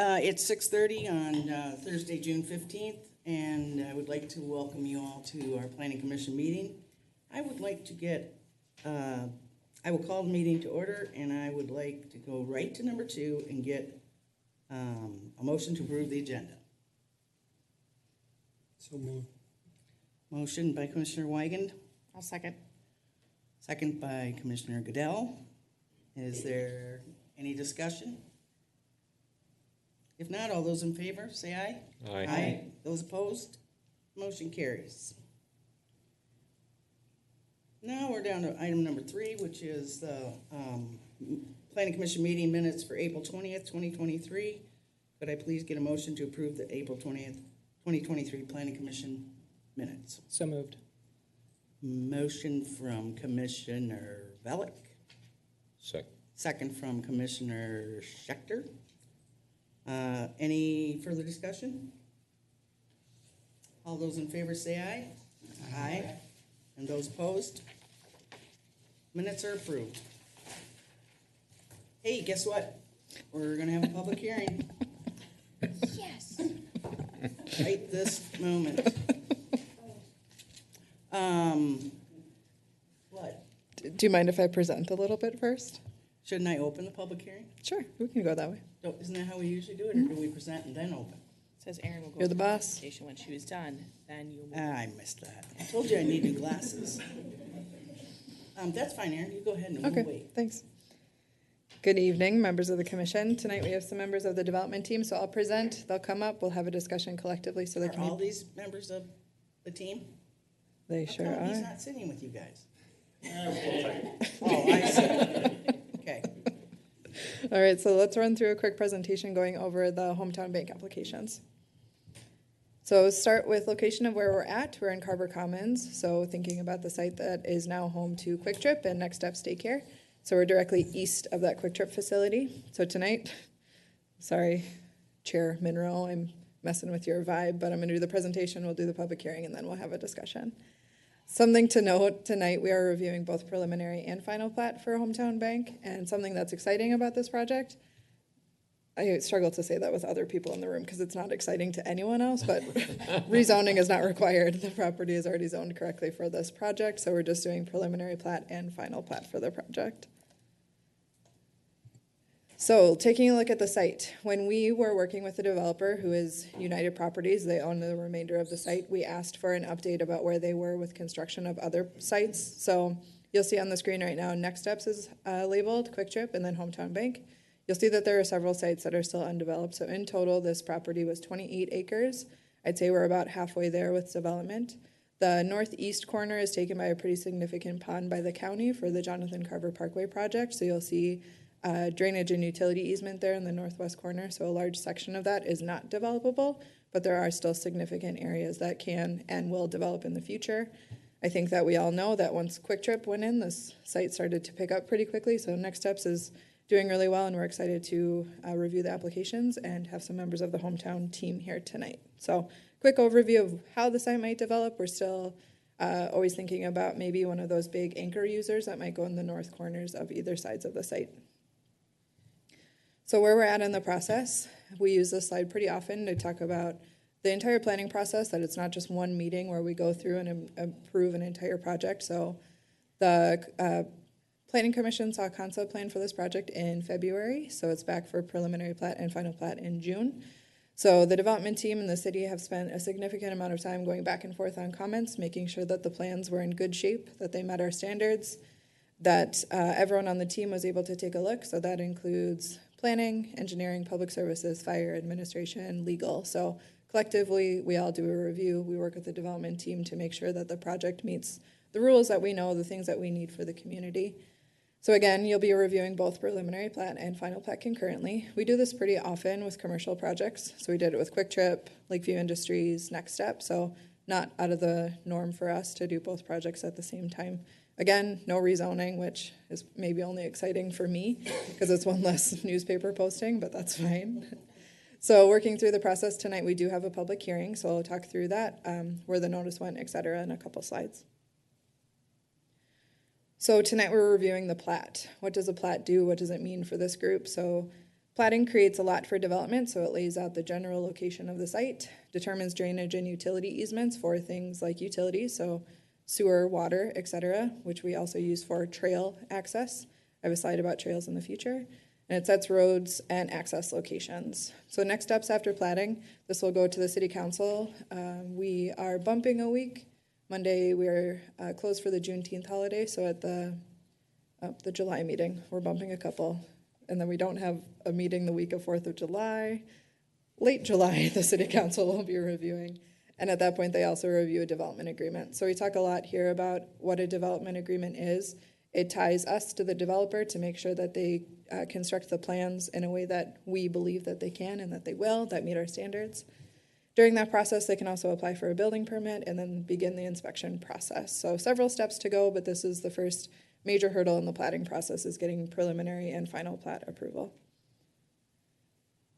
It's 6:30 on Thursday, June 15th, and I would like to welcome you all to our Planning Commission meeting. I would like to I will call the meeting to order, and I would like to go right to number 2 and get a motion to approve the agenda. So moved. Motion by Commissioner Weigand. I'll second. Second by Commissioner Goodell. Is there any discussion? If not, all those in favor, say aye. Aye. Aye. Those opposed? Motion carries. Now we're down to item number 3, which is the Planning Commission meeting minutes for April 20th, 2023. Could I please get a motion to approve the April 20th, 2023 Planning Commission minutes? So moved. Motion from Commissioner Velick. Second. Second from Commissioner Schechter. Any further discussion? All those in favor say aye. Aye. And those opposed? Minutes are approved. Hey, guess what? We're going to have a public hearing. Yes. Right this moment. What? Do you mind if I present a little bit first? Shouldn't I open the public hearing? Sure, we can go that way. Isn't that how we usually do it, or do we present and then open? Says Erin will go. You're the over boss. presentation when she was done. Then you. I missed that. I told you I need new glasses. That's fine, Erin. You go ahead and we'll Okay, wait. thanks. Good evening, members of the commission. Tonight we have some members of the development team, so I'll present. They'll come up. We'll have a discussion collectively so they Are can. all these members of the team? They How sure come he's are. not sitting with you guys? Oh, I see. Okay. All right, so let's run through a quick presentation going over the hometown bank applications. So start with location of where we're at. We're in Carver Commons, so thinking about the site that is now home to Quick Trip and Next Steps Daycare. So we're directly east of that Quick Trip facility. So tonight, sorry, Chair Monroe, I'm messing with your vibe, but I'm gonna do the presentation, we'll do the public hearing, and then we'll have a discussion. Something to note, tonight we are reviewing both preliminary and final plat for Hometown Bank, and something that's exciting about this project, I struggle to say that with other people in the room because it's not exciting to anyone else, but rezoning is not required. The property is already zoned correctly for this project, so we're just doing preliminary plat and final plat for the project. So taking a look at the site, when we were working with the developer, who is United Properties, they own the remainder of the site, we asked for an update about where they were with construction of other sites. So you'll see on the screen right now, Next Steps is labeled, Quick Trip, and then Hometown Bank. You'll see that there are several sites that are still undeveloped. So in total, this property was 28 acres. I'd say we're about halfway there with development. The northeast corner is taken by a pretty significant pond by the county for the Jonathan Carver Parkway project. So you'll see drainage and utility easement there in the northwest corner. So a large section of that is not developable, but there are still significant areas that can and will develop in the future. I think that we all know that once Quick Trip went in, this site started to pick up pretty quickly. So Next Steps is doing really well, and we're excited to review the applications and have some members of the hometown team here tonight. So quick overview of how the site might develop. We're still always thinking about maybe one of those big anchor users that might go in the north corners of either sides of the site. So where we're at in the process, we use this slide pretty often to talk about the entire planning process, that it's not just one meeting where we go through and approve an entire project. So the Planning Commission saw a concept plan for this project in February, so it's back for preliminary plat and final plat in June. So the development team and the city have spent a significant amount of time going back and forth on comments, making sure that the plans were in good shape, that they met our standards, that everyone on the team was able to take a look. So that includes planning, engineering, public services, fire, administration, legal. So collectively, we all do a review. We work with the development team to make sure that the project meets the rules that we know, the things that we need for the community. So again, you'll be reviewing both preliminary plat and final plat concurrently. We do this pretty often with commercial projects. So we did it with Quick Trip, Lakeview Industries, Next Step. So not out of the norm for us to do both projects at the same time. Again, no rezoning, which is maybe only exciting for me because it's one less newspaper posting, but that's fine. So working through the process tonight, we do have a public hearing. So I'll talk through that, where the notice went, et cetera, in a couple slides. So tonight we're reviewing the plat. What does a plat do? What does it mean for this group? So Plating creates a lot for development, so it lays out the general location of the site, determines drainage and utility easements for things like utilities, so sewer, water, etc., which we also use for trail access. I have a slide about trails in the future. And it sets roads and access locations. So next steps after plating, this will go to the city council. We are bumping a week. Monday, we're closed for the Juneteenth holiday, so at the July meeting, we're bumping a couple. And then we don't have a meeting the week of 4th of July. Late July, the city council will be reviewing. And at that point, they also review a development agreement. So we talk a lot here about what a development agreement is. It ties us to the developer to make sure that they construct the plans in a way that we believe that they can and that they will, that meet our standards. During that process, they can also apply for a building permit and then begin the inspection process. So several steps to go, but this is the first major hurdle in the plating process, is getting preliminary and final plat approval.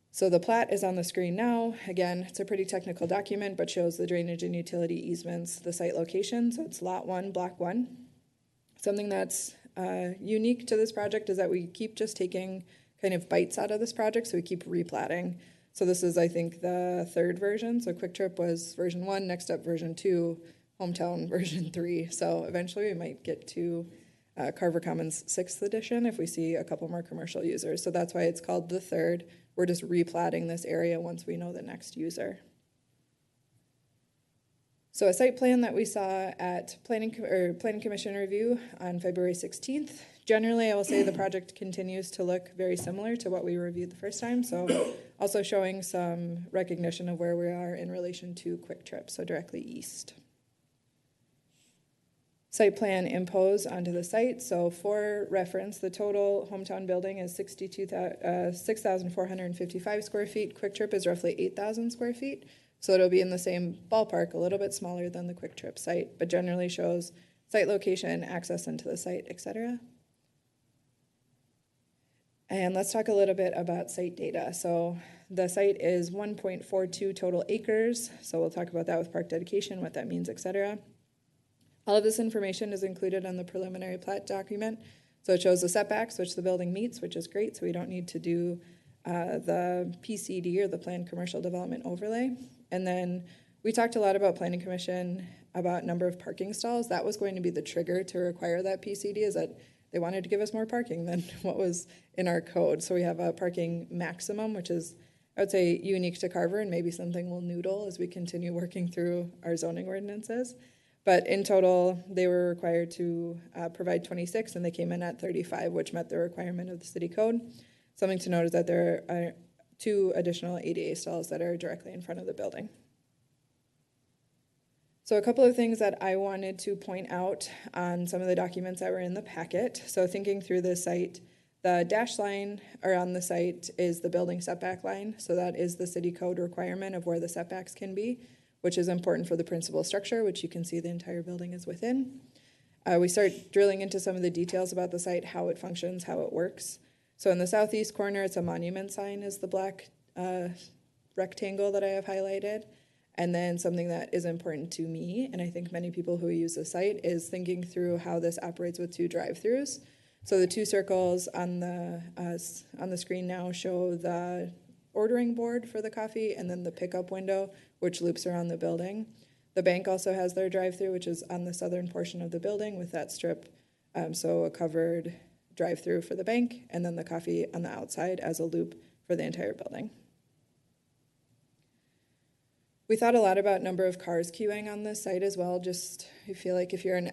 So the plat is on the screen now. Again, it's a pretty technical document, but shows the drainage and utility easements, the site location. So it's lot 1, block 1. Something that's unique to this project is that we keep just taking kind of bites out of this project, so we keep replatting. So this is, I think, the 3rd version. So Quick Trip was version 1, next up version 2, Hometown version 3. So eventually we might get to Carver Commons 6th edition if we see a couple more commercial users. So that's why it's called the 3rd. We're just replatting this area once we know the next user. So a site plan that we saw at Planning Commission review on February 16th. Generally, I will say the project continues to look very similar to what we reviewed the first time. So also showing some recognition of where we are in relation to Quick Trip, so directly east. Site plan imposed onto the site. So for reference, the total hometown building is 6,455 square feet. Quick Trip is roughly 8,000 square feet. So it'll be in the same ballpark, a little bit smaller than the Quick Trip site, but generally shows site location, access into the site, etc. And let's talk a little bit about site data. So the site is 1.42 total acres. So we'll talk about that with park dedication, what that means, etc. All of this information is included on the preliminary plat document. So it shows the setbacks, which the building meets, which is great. So we don't need to do the PCD, or the Planned Commercial Development Overlay. And then we talked a lot about Planning Commission about number of parking stalls. That was going to be the trigger to require that PCD, is that they wanted to give us more parking than what was in our code. So we have a parking maximum, which is, I would say, unique to Carver, and maybe something we'll noodle as we continue working through our zoning ordinances. But in total, they were required to provide 26, and they came in at 35, which met the requirement of the city code. Something to note is that there are 2 additional ADA stalls that are directly in front of the building. So a couple of things that I wanted to point out on some of the documents that were in the packet. So thinking through the site, the dash line around the site is the building setback line. So that is the city code requirement of where the setbacks can be, which is important for the principal structure, which you can see the entire building is within. We start drilling into some of the details about the site, how it functions, how it works. So in the southeast corner, it's a monument sign, is the black rectangle that I have highlighted. And then something that is important to me, and I think many people who use the site, is thinking through how this operates with 2 drive-throughs. So the 2 circles on the screen now show the ordering board for the coffee, and then the pickup window, which loops around the building. The bank also has their drive-through, which is on the southern portion of the building with that strip, so a covered drive-through for the bank, and then the coffee on the outside as a loop for the entire building. We thought a lot about number of cars queuing on this site as well. Just, I feel like if you're an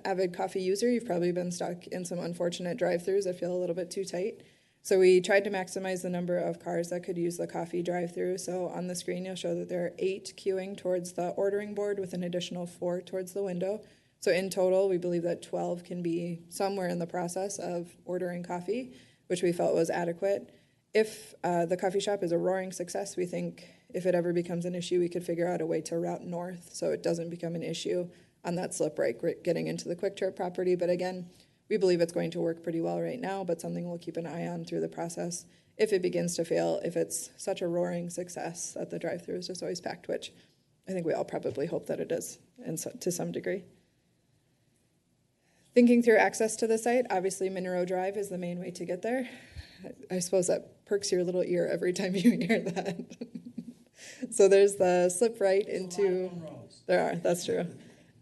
avid coffee user, you've probably been stuck in some unfortunate drive-throughs that feel a little bit too tight. So we tried to maximize the number of cars that could use the coffee drive-through. So on the screen, you'll show that there are 8 queuing towards the ordering board with an additional 4 towards the window. So in total, we believe that 12 can be somewhere in the process of ordering coffee, which we felt was adequate. If the coffee shop is a roaring success, we think if it ever becomes an issue, we could figure out a way to route north so it doesn't become an issue on that slip right getting into the Quick Trip property. But again, we believe it's going to work pretty well right now, but something we'll keep an eye on through the process if it begins to fail, if it's such a roaring success that the drive-through is just always packed, which I think we all probably hope that it is, and so, to some degree. Thinking through access to the site, obviously Monroe Drive is the main way to get there. I suppose that perks your little ear every time you hear that. So there's the slip right into, that's true.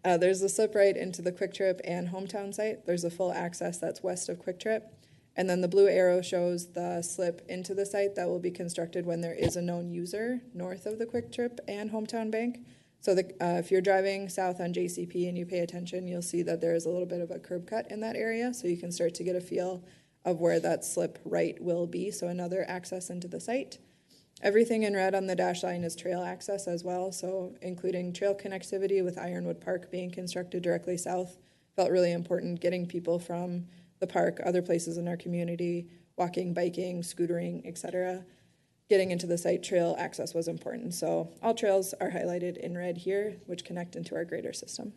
There's the slip right into the Quick Trip and Hometown site. There's a full access that's west of Quick Trip. And then the blue arrow shows the slip into the site that will be constructed when there is a known user north of the Quick Trip and Hometown Bank. So if you're driving south on JCP and you pay attention, you'll see that there is a little bit of a curb cut in that area, so you can start to get a feel of where that slip right will be, so another access into the site. Everything in red on the dash line is trail access as well, so including trail connectivity with Ironwood Park being constructed directly south. Felt really important getting people from the park, other places in our community, walking, biking, scootering, etc. Getting into the site, trail access was important. So all trails are highlighted in red here, which connect into our greater system.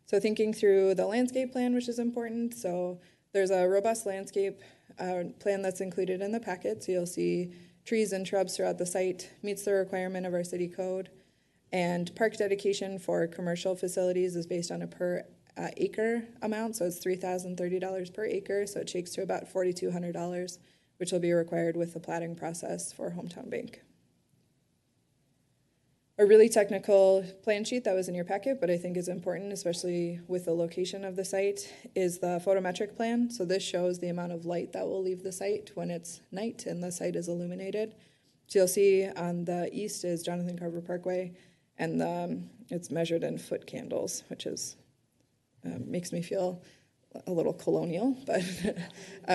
So thinking through the landscape plan, which is important. So there's a robust landscape plan that's included in the packet. So you'll see trees and shrubs throughout the site, meets the requirement of our city code. And park dedication for commercial facilities is based on a per acre amount. So it's $3,030 per acre. So it shakes to about $4,200, which will be required with the platting process for Hometown Bank. A really technical plan sheet that was in your packet, but I think is important, especially with the location of the site, is the photometric plan. So this shows the amount of light that will leave the site when it's night and the site is illuminated. So you'll see on the east is Jonathan Carver Parkway, and it's measured in foot candles, which is makes me feel a little colonial, but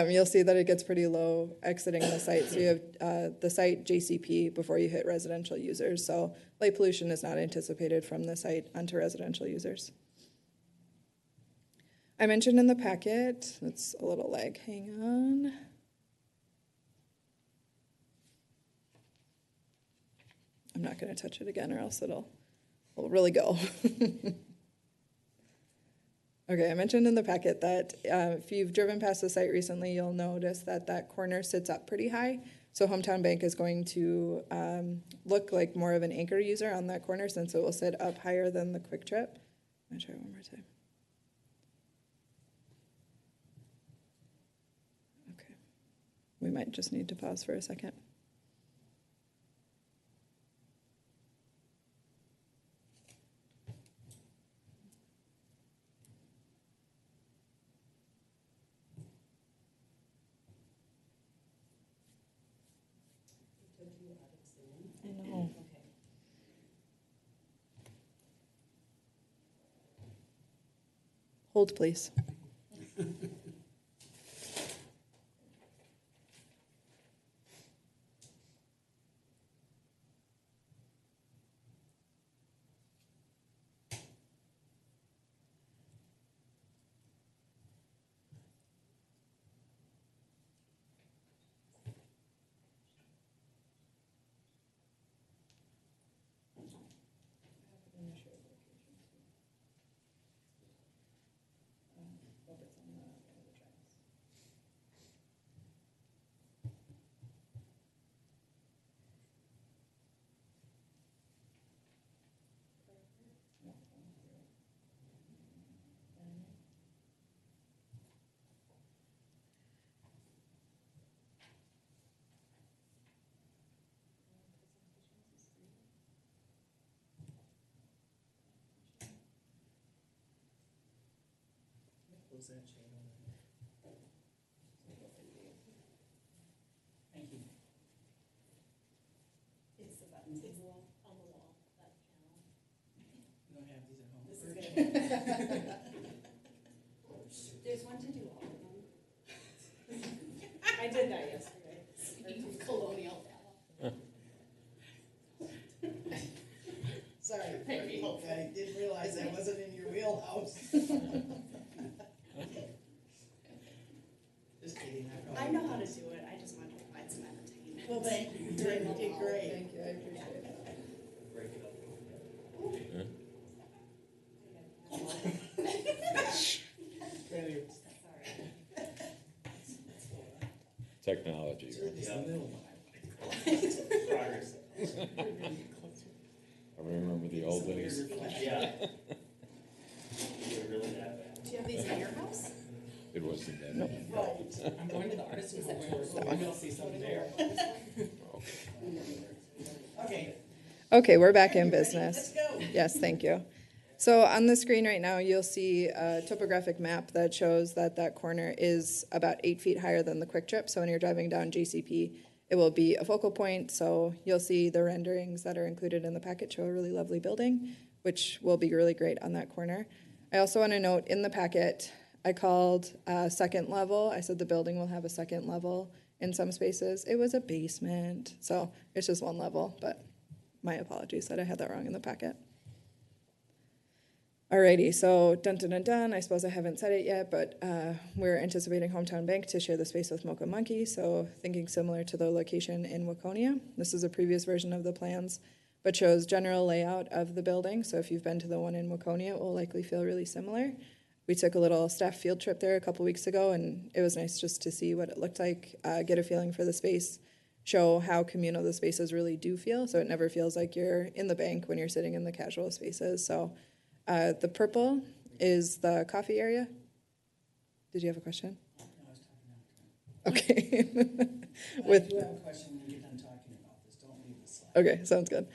you'll see that it gets pretty low exiting the site. So you have the site JCP before you hit residential users. So light pollution is not anticipated from the site onto residential users. I mentioned in the packet, it's a little lag, hang on. I'm not gonna touch it again or else it'll really go. Okay, I mentioned in the packet that if you've driven past the site recently, you'll notice that that corner sits up pretty high. So Hometown Bank is going to look like more of an anchor user on that corner since it will sit up higher than the Quick Trip. I'm gonna try one more time. Okay, we might just need to pause for a second. I know. Hold, please. Close that shade on it. Thank you. It's the buttons on the wall, that panel. You don't have these at home. This is good. There's one to do all of them. I did that yesterday. Colonial panel. Sorry, I didn't realize I wasn't in your wheelhouse. Just kidding. I know how to do it, I just wanted to provide some entertainment. Well, thank you. You did great. Thank you, I appreciate it. Technology. It's the middle one. I remember the old days. Do you have these in your house? It wasn't that. Nope. I'm going to the artist tour, so maybe I'll see something there. Okay. Okay, we're back in You ready? business. Let's go. Yes, thank you. So on the screen right now, you'll see a topographic map that shows that that corner is about 8 feet higher than the Quick Trip. So when you're driving down JCP, it will be a focal point. So you'll see the renderings that are included in the packet show a really lovely building, which will be really great on that corner. I also want to note in the packet, I called second level. I said the building will have a second level in some spaces. It was a basement. So it's just one level, but my apologies that I had that wrong in the packet. Alrighty, so dun dun dun dun. I suppose I haven't said it yet, but we're anticipating Hometown Bank to share the space with Mocha Monkey, so thinking similar to the location in Waconia. This is a previous version of the plans, but shows general layout of the building. So if you've been to the one in Waconia, it will likely feel really similar. We took a little staff field trip there a couple weeks ago, and it was nice just to see what it looked like, get a feeling for the space, show how communal the spaces really do feel, so it never feels like you're in the bank when you're sitting in the casual spaces. So the purple is the coffee area. Did you have a question? No, I was talking now. Okay. With, I do have a question when you get done talking about this. Don't leave the slide. Okay, sounds good.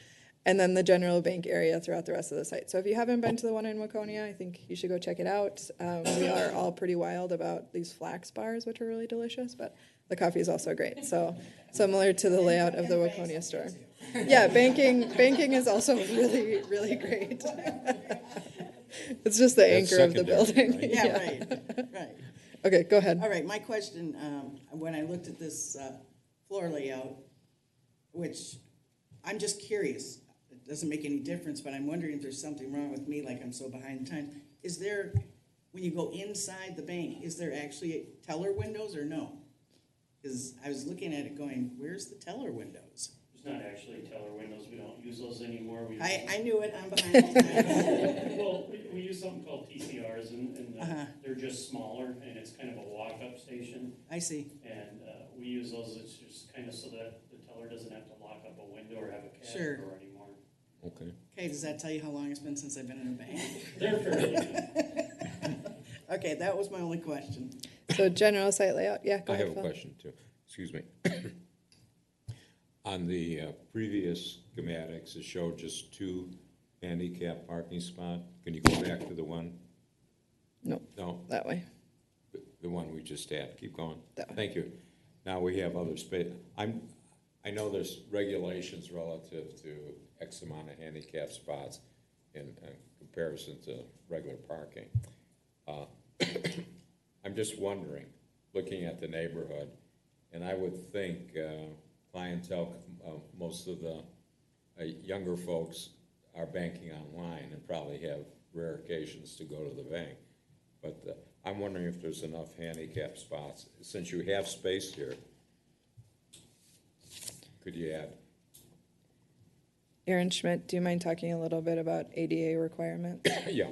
And then the general bank area throughout the rest of the site. So if you haven't been to the one in Waconia, I think you should go check it out. We are all pretty wild about these flax bars, which are really delicious, but the coffee is also great. So similar to the layout of the Waconia store. Yeah, banking is also really, really great. It's just the That's anchor of the secondary, building. right? Yeah, right. Okay, go ahead. All right, my question, when I looked at this floor layout, which I'm just curious, it doesn't make any difference, but I'm wondering if there's something wrong with me, like I'm so behind the times. Is there, when you go inside the bank, is there actually teller windows or no? Because I was looking at it going, where's the teller windows? There's not actually teller windows, we don't use those anymore. We I knew it, I'm behind the times. Well, we use something called TCRs, and they're just smaller, and it's kind of a walk-up station, I see. and we use those, it's just kind of so that the teller doesn't have to lock up a window or have a cash Sure. drawer anymore. Okay. Okay, does that tell you how long it's been since I've been in a bank? They're fairly new. Okay, that was my only question. So general site layout, yeah, go I ahead, have a Phil. question too. Excuse me. On the previous schematics, it showed just 2 handicap parking spots. Can you go back to the one? No, No, that way. the one we just had. Keep going. That one. Thank you. Now we have other space. I know there's regulations relative to X amount of handicap spots in comparison to regular parking. I'm just wondering, looking at the neighborhood, and I would think clientele, most of the younger folks are banking online and probably have rare occasions to go to the bank. But I'm wondering if there's enough handicap spots. Since you have space here, could you add? Aaron Schmidt, do you mind talking a little bit about ADA requirements? Yeah.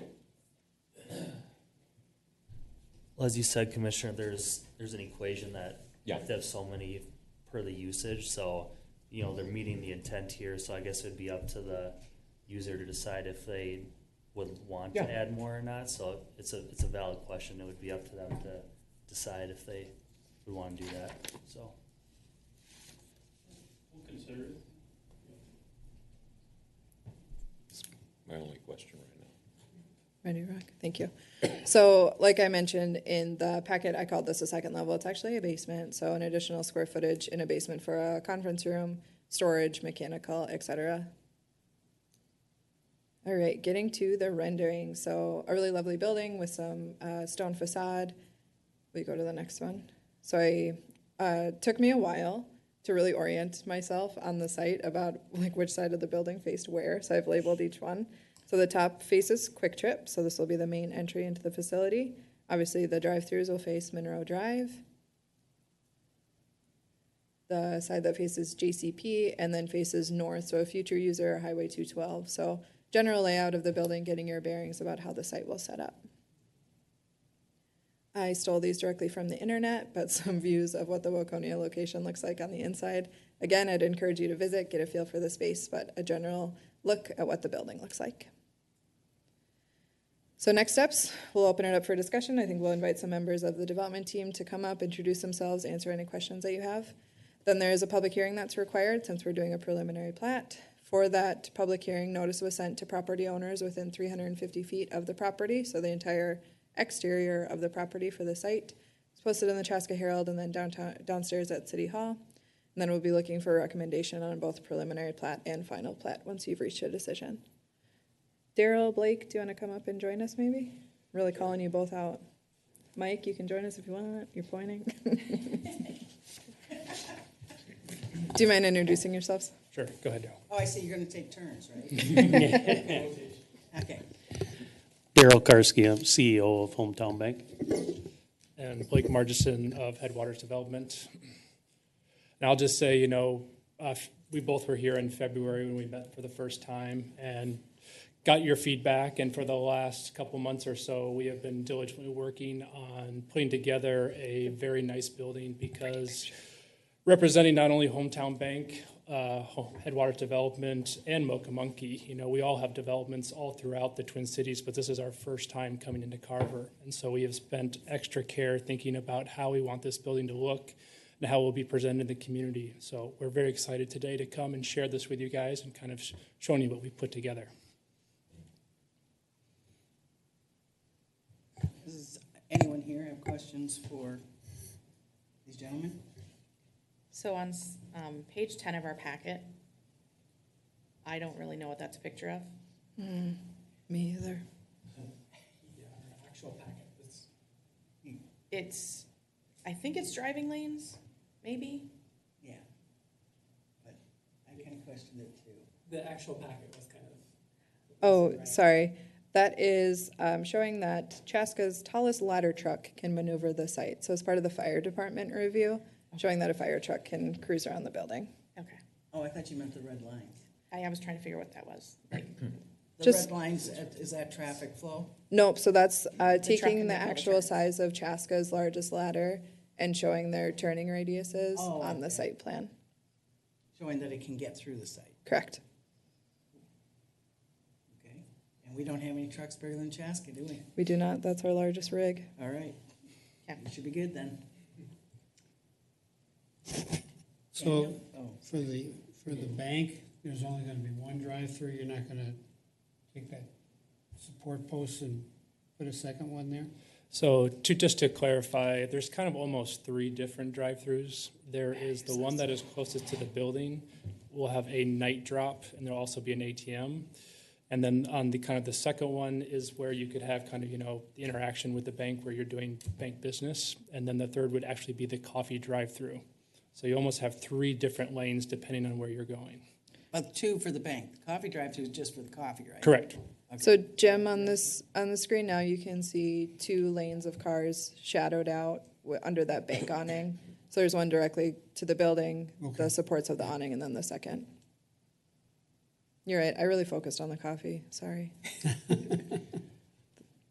Well, as you said, Commissioner, there's an equation that you Yeah. have to have so many per the usage, so, you know, they're meeting the intent here, so I guess it'd be up to the user to decide if they would want Yeah. to add more or not, so it's a valid question, it would be up to them to decide if they would want to do that, so. We'll consider it. My only question right now. Ready, Rock? Thank you. So, like I mentioned in the packet, I called this a second level. It's actually a basement, so an additional square footage in a basement for a conference room, storage, mechanical, etc. All right, getting to the rendering. So, a really lovely building with some stone facade. We go to the next one. So, took me a while to really orient myself on the site about like which side of the building faced where. So, I've labeled each one. So the top faces Quick Trip, so this will be the main entry into the facility. Obviously, the drive-throughs will face Monroe Drive. The side that faces JCP and then faces north, so a future user, Highway 212. So general layout of the building, getting your bearings about how the site will set up. I stole these directly from the internet, but some views of what the Waconia location looks like on the inside. Again, I'd encourage you to visit, get a feel for the space, but a general look at what the building looks like. So next steps, we'll open it up for discussion. I think we'll invite some members of the development team to come up, introduce themselves, answer any questions that you have. Then there is a public hearing that's required since we're doing a preliminary plat. For that public hearing, notice was sent to property owners within 350 feet of the property, so the entire exterior of the property for the site. It's posted in the Chaska Herald and then downstairs at City Hall. And then we'll be looking for a recommendation on both preliminary plat and final plat once you've reached a decision. Daryl, Blake, do you want to come up and join us maybe? Really calling you both out. Mike, you can join us if you want. You're pointing. Do you mind introducing yourselves? Sure, go ahead, Daryl. Oh, I see, you're gonna take turns, right? Okay. Daryl Karski, I'm CEO of Hometown Bank. And Blake Margison of Headwaters Development. And I'll just say, we both were here in February when we met for the first time and got your feedback. And for the last couple months or so, we have been diligently working on putting together a very nice building because representing not only Hometown Bank, Headwaters Development, and Mocha Monkey. We all have developments all throughout the Twin Cities, but this is our first time coming into Carver. And so we have spent extra care thinking about how we want this building to look and how it will be presented in the community. So we're very excited today to come and share this with you guys and kind of showing you what we put together. Does anyone here have questions for these gentlemen? So on page 10 of our packet, I don't really know what that's a picture of. Me either. Actual packet. I think it's driving lanes, maybe? Yeah. But I kind of questioned it too. The actual packet was kind of. Oh, sorry. That is showing that Chaska's tallest ladder truck can maneuver the site. So as part of the fire department review, showing that a fire truck can cruise around the building. Okay. Oh, I thought you meant the red lines. I was trying to figure what that was. Like, The Just- red lines, is that traffic flow? Nope, so that's truck taking can the make all the actual turns. size of Chaska's largest ladder and showing their turning radiuses Oh, on the okay. site plan. Showing that it can get through the site, Correct. okay? And we don't have any trucks bigger than Chaska, do we? We do not, that's our largest rig. All right. Yeah. We should be good then. So Daniel? Oh, for the bank, there's only gonna be one drive-through, you're not gonna take that support post and put a second one there? So just to clarify, there's kind of almost 3 different drive-throughs. There is the one that is closest to the building. We'll have a night drop, and there'll also be an ATM. And then on the kind of the second one is where you could have kind of, the interaction with the bank where you're doing bank business. And then the third would actually be the coffee drive-through. So you almost have 3 different lanes depending on where you're going. but 2 for the bank. The coffee drive-through is just for the coffee, right? Correct. So Jim, on the screen now, you can see 2 lanes of cars shadowed out under that bank awning. So there's one directly to the building, Okay. the supports of the awning, and then the second. You're right, I really focused on the coffee, sorry.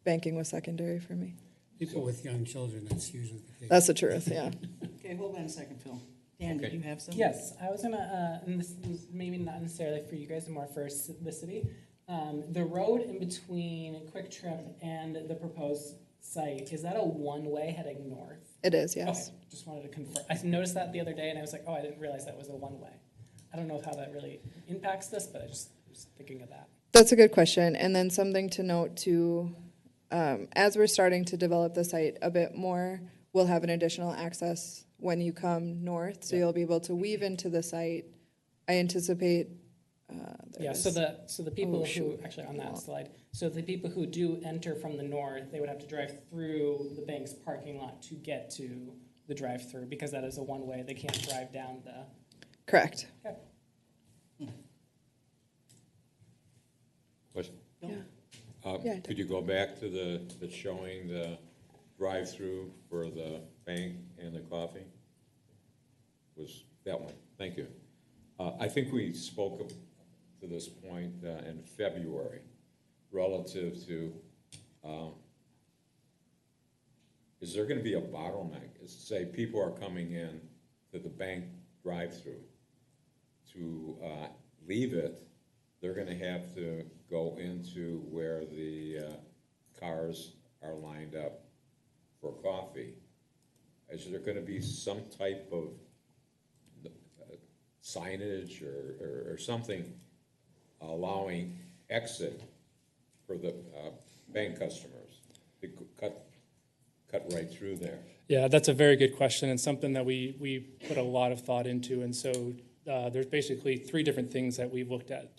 Banking was secondary for me. People with young children, that's usually the case. That's the truth, yeah. Okay, hold on a second, Phil. Dan, did Okay. you have some? Yes, I was gonna, and this is maybe not necessarily for you guys, more for the city. The road in between Quick Trip and the proposed site, is that a one-way heading north? It is, yes. Okay, just wanted to confirm. I noticed that the other day and I was like, oh, I didn't realize that was a one-way. I don't know how that really impacts this, but I just was thinking of that. That's a good question. And then something to note too, as we're starting to develop the site a bit more, we'll have an additional access when you come north. So you'll be able to weave into the site. I anticipate. Yeah, so the people who, shoot. actually on that slide, so the people who do enter from the north, they would have to drive through the bank's parking lot to get to the drive-through because that is a one-way. They can't drive down the. Correct. Okay. Question? Yeah. Yeah. Could you go back to the showing the drive-through for the bank and the coffee? Was that one? Thank you. I think we spoke to this point in February relative to, is there going to be a bottleneck? Say people are coming in to the bank drive-through to leave it, they're going to have to go into where the cars are lined up for coffee, is there gonna be some type of signage or something allowing exit for the bank customers to cut right through there? Yeah, that's a very good question and something that we put a lot of thought into. And so there's basically three different things that we've looked at.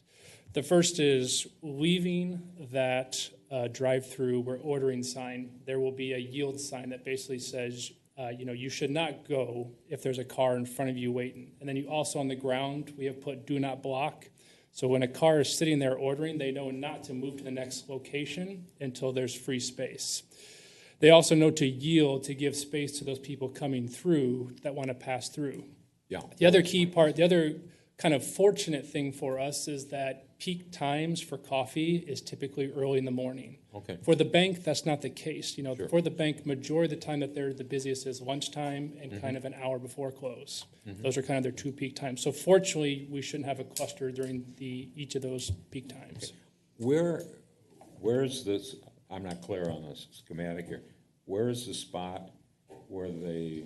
The first is leaving that drive-through where ordering sign. There will be a yield sign that basically says, you should not go if there's a car in front of you waiting. And then you also on the ground, we have put do not block. So when a car is sitting there ordering, they know not to move to the next location until there's free space. They also know to yield to give space to those people coming through that want to pass through. Yeah. The other key part, the other kind of fortunate thing for us is that peak times for coffee is typically early in the morning. Okay. For the bank, that's not the case. Sure. For the bank, majority of the time that they're the busiest is lunchtime and kind of an hour before close. Those are kind of their two peak times. So fortunately, we shouldn't have a cluster during each of those peak times. Where's this, I'm not clear on this schematic here, where is the spot where the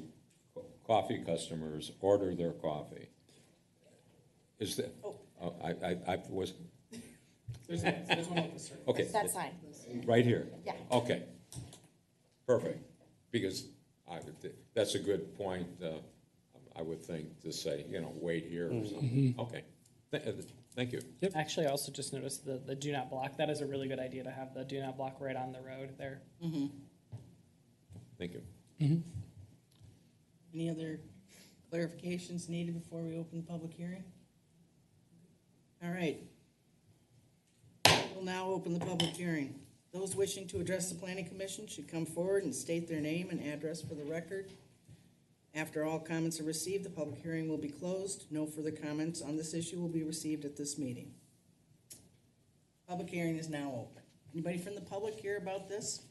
coffee customers order their coffee? Is that, I was, There's one with the circle. okay. That sign. Right here? Yeah. Okay, perfect, because that's a good point, I would think, to say, wait here or something. Okay, thank you. Actually, I also just noticed the do not block. That is a really good idea to have the do not block right on the road there. Thank you. Any other clarifications needed before we open the public hearing? All right. We'll now open the public hearing. Those wishing to address the Planning Commission should come forward and state their name and address for the record. After all comments are received, the public hearing will be closed. No further comments on this issue will be received at this meeting. Public hearing is now open. Anybody from the public hear about this?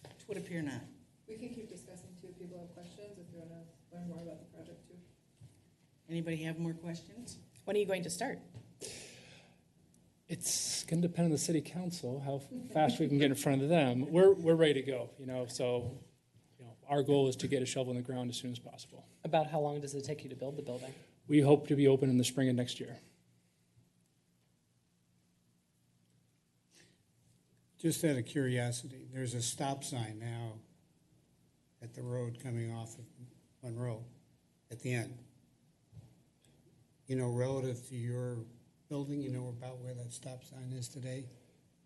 It would appear not. We can keep discussing too if people have questions, if you want to learn more about the project too. Anybody have more questions? When are you going to start? It's going to depend on the city council, how fast we can get in front of them. We're ready to go, so our goal is to get a shovel in the ground as soon as possible. About how long does it take you to build the building? We hope to be open in the spring of next year. Just out of curiosity, there's a stop sign now at the road coming off of Monroe at the end. Relative to your building, about where that stop sign is today?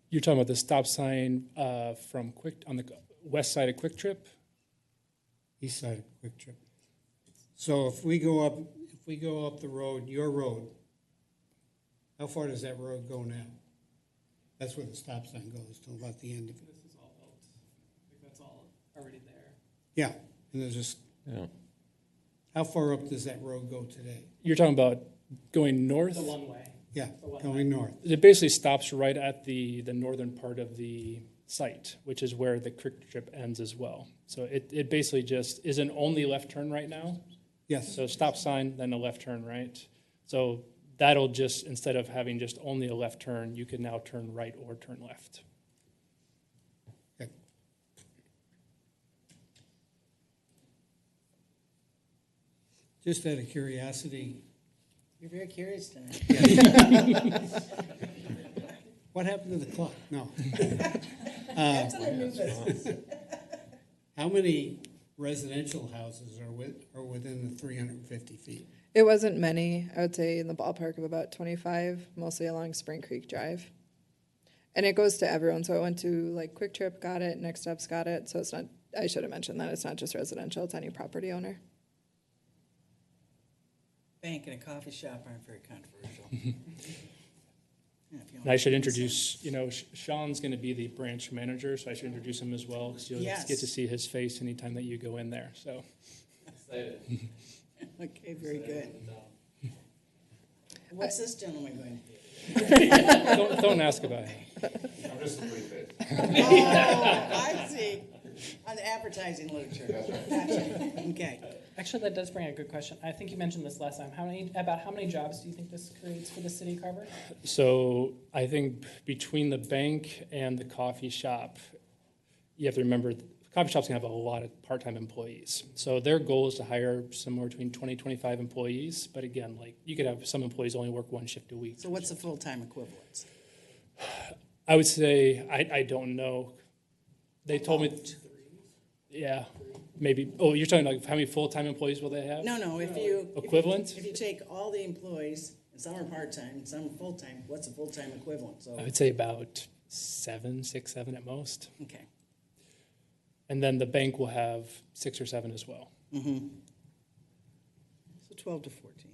You're talking about the stop sign from on the west side of Quick Trip? East side of Quick Trip. So if we go up the road, your road, how far does that road go now? That's where the stop sign goes, to about the end of it. This is all built. I think that's all already there. Yeah, and there's just, Yeah. how far up does that road go today? You're talking about going north? The one way. Yeah, The one going north. It basically stops right at the northern part of the site, which is where the Quick Trip ends as well. So it basically just is an only left turn right now. Yes. So stop sign, then a left turn right. So that'll just, instead of having just only a left turn, you can now turn right or turn left. Okay. Just out of curiosity, You're very curious tonight. what happened to the clock? No. That's other new business. How many residential houses are within the 350 feet? It wasn't many. I would say in the ballpark of about 25, mostly along Spring Creek Drive. And it goes to everyone. So it went to like Quick Trip, got it, Next Steps got it. So it's not, I should have mentioned that it's not just residential, it's any property owner. Bank and a coffee shop aren't very controversial. Yeah, if you And want I should to- introduce, Sean's going to be the branch manager, so I should introduce him as well, because you'll Yes. get to see his face anytime that you go in there, so. Okay, very good. What's this gentleman going to do? Don't ask about it. Oh, I see. On the advertising literature. Gotcha. Okay. Actually, that does bring a good question. I think you mentioned this last time. About how many jobs do you think this creates for the city, Carver? So I think between the bank and the coffee shop, you have to remember, the coffee shop's gonna have a lot of part-time employees. So their goal is to hire somewhere between 20, 25 employees. But again, like, you could have some employees only work one shift a week. So what's the full-time equivalence? I would say, I don't know. They told me, yeah, maybe, oh, you're talking like how many full-time employees will they have? No, Equivalent? If you take all the employees, and some are part-time, and some are full-time, what's a full-time equivalent? So, I would say about 6, 7 at most. okay. And then the bank will have 6 or 7 as well. So 12 to 14.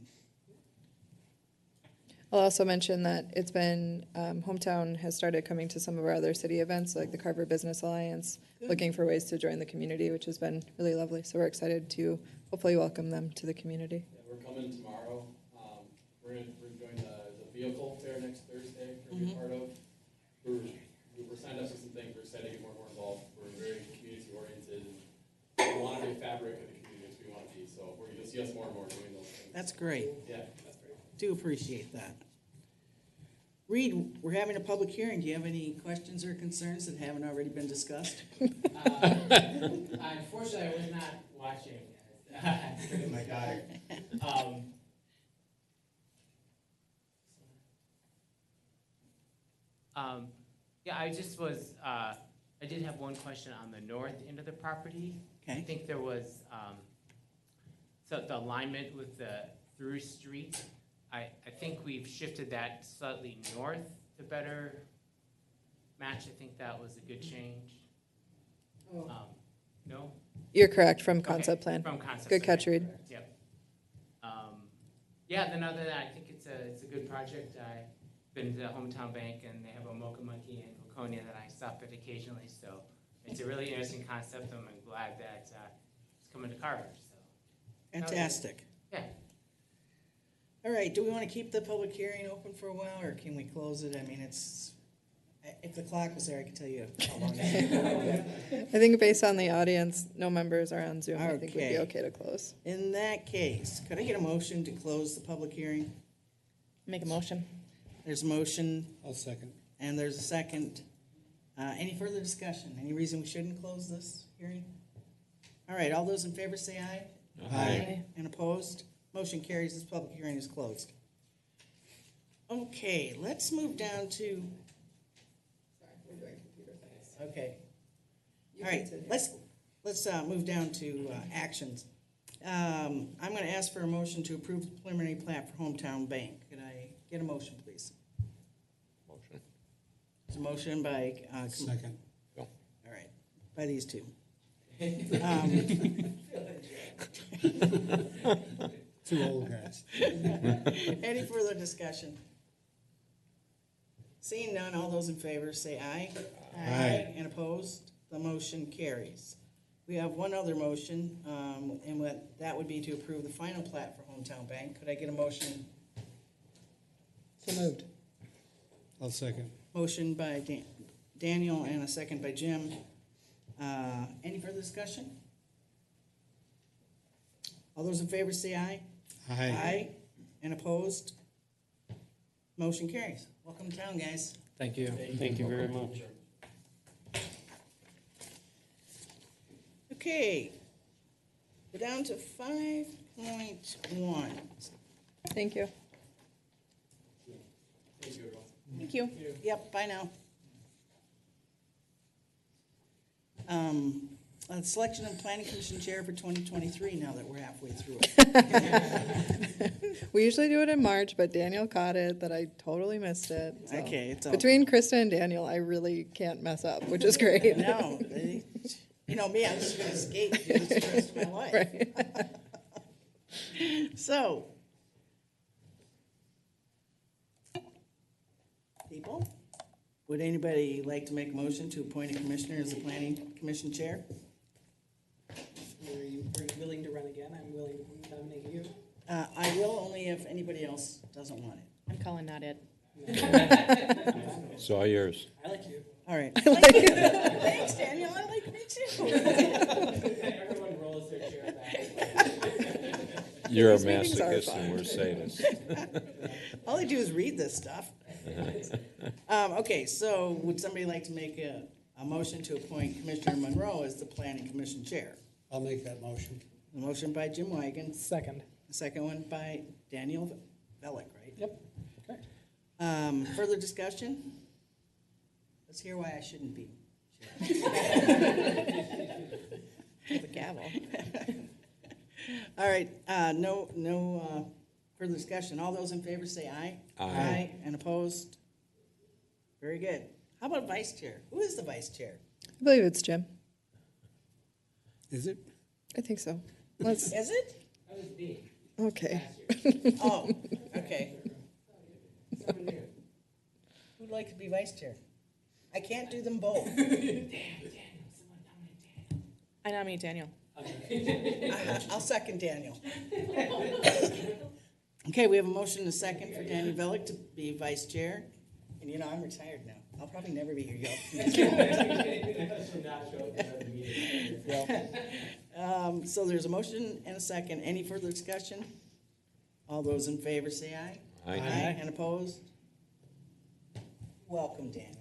I'll also mention that it's been, Hometown has started coming to some of our other city events, like the Carver Business Alliance, looking for ways to join the community, which has been really lovely. So we're excited to hopefully welcome them to the community. Yeah, we're coming tomorrow. We're doing the vehicle fair next Thursday, we're gonna be part of. We're signed up for some things, we're excited to get more and more involved. We're very community oriented. We want to be a fabric of the community, we want to be, so you'll see us more and more doing those things. That's great. Yeah, that's great. Do appreciate that. Reed, we're having a public hearing. Do you have any questions or concerns that haven't already been discussed? Unfortunately, I was not watching. I was with my daughter. Yeah, I just was, I did have one question on the north end of the property. Okay. I think there was, so the alignment with the through street, I think we've shifted that slightly north to better match. I think that was a good change. No? You're correct, from Okay, concept plan. From concept. Good catch, okay. Reed. Yep. Yeah, then other than that, I think it's a good project. I've been to the Hometown Bank and they have a Mocha Monkey in Laconia that I stop at occasionally. So it's a really interesting concept. I'm glad that it's coming to Carver. So Fantastic. yeah. All right, do we want to keep the public hearing open for a while, or can we close it? I mean, if the clock was there, I could tell you how long. I think based on the audience, no members are on Zoom. I think we'd be Okay. okay to close. In that case, could I get a motion to close the public hearing? Make a motion. There's a motion, I'll second. and there's a second. Any further discussion? Any reason we shouldn't close this hearing? All right, all those in favor say aye. Aye. And opposed? Motion carries. This public hearing is closed. Okay, let's move down to. Okay. All right, let's move down to actions. I'm going to ask for a motion to approve the preliminary plat for Hometown Bank. Could I get a motion, please? Motion. It's a motion by. Second. All right, by these two. Two old guys. Any further discussion? Seeing none, all those in favor say aye. Aye. And opposed? The motion carries. We have one other motion, and that would be to approve the final plat for Hometown Bank. Could I get a motion? So moved. I'll second. Motion by Daniel and a second by Jim. Any further discussion? All those in favor say aye. Aye. And opposed? Motion carries. Welcome to town, guys. Thank you. Thank you very much. Okay. We're down to 5.1. Thank you. Thank you. Yep, bye now. Selection of Planning Commission Chair for 2023, now that we're halfway through it. We usually do it in March, but Daniel caught it that I totally missed it. So. Okay, it's all. Between Krista and Daniel, I really can't mess up, which is great. No, you know me, I'm just going to skate and do this the rest of my life. Right. So, people, would anybody like to make a motion to appoint a commissioner as the Planning Commission Chair? Are you willing to run again? I'm willing to nominate you. I will, only if anybody else doesn't want it. I'm calling not it. It's all yours. I like you. All right. Thanks, Daniel. I like me too. Everyone rolls their chair back. You're a These meetings are masochist fun. and we're sadists. All I do is read this stuff. Okay, so would somebody like to make a motion to appoint Commissioner Monroe as the Planning Commission Chair? I'll make that motion. A motion by Jim Wygan, Second. the second one by Daniel Velick, right? Yep. Okay. Further discussion? Let's hear why I shouldn't be. The gavel. All right, no further discussion. All those in favor say aye. Aye. And opposed? Very good. How about vice chair? Who is the vice chair? I believe it's Jim. Is it? I think so. Let's, Is it? That was me. okay. Oh, okay. Who'd like to be vice chair? I can't do them both. I nominate Daniel. I'll second Daniel. Okay, we have a motion and a second for Daniel Velick to be vice chair. And you know, I'm retired now. I'll probably never be here. So there's a motion and a second. Any further discussion? All those in favor say aye. Aye. And opposed? Welcome, Daniel.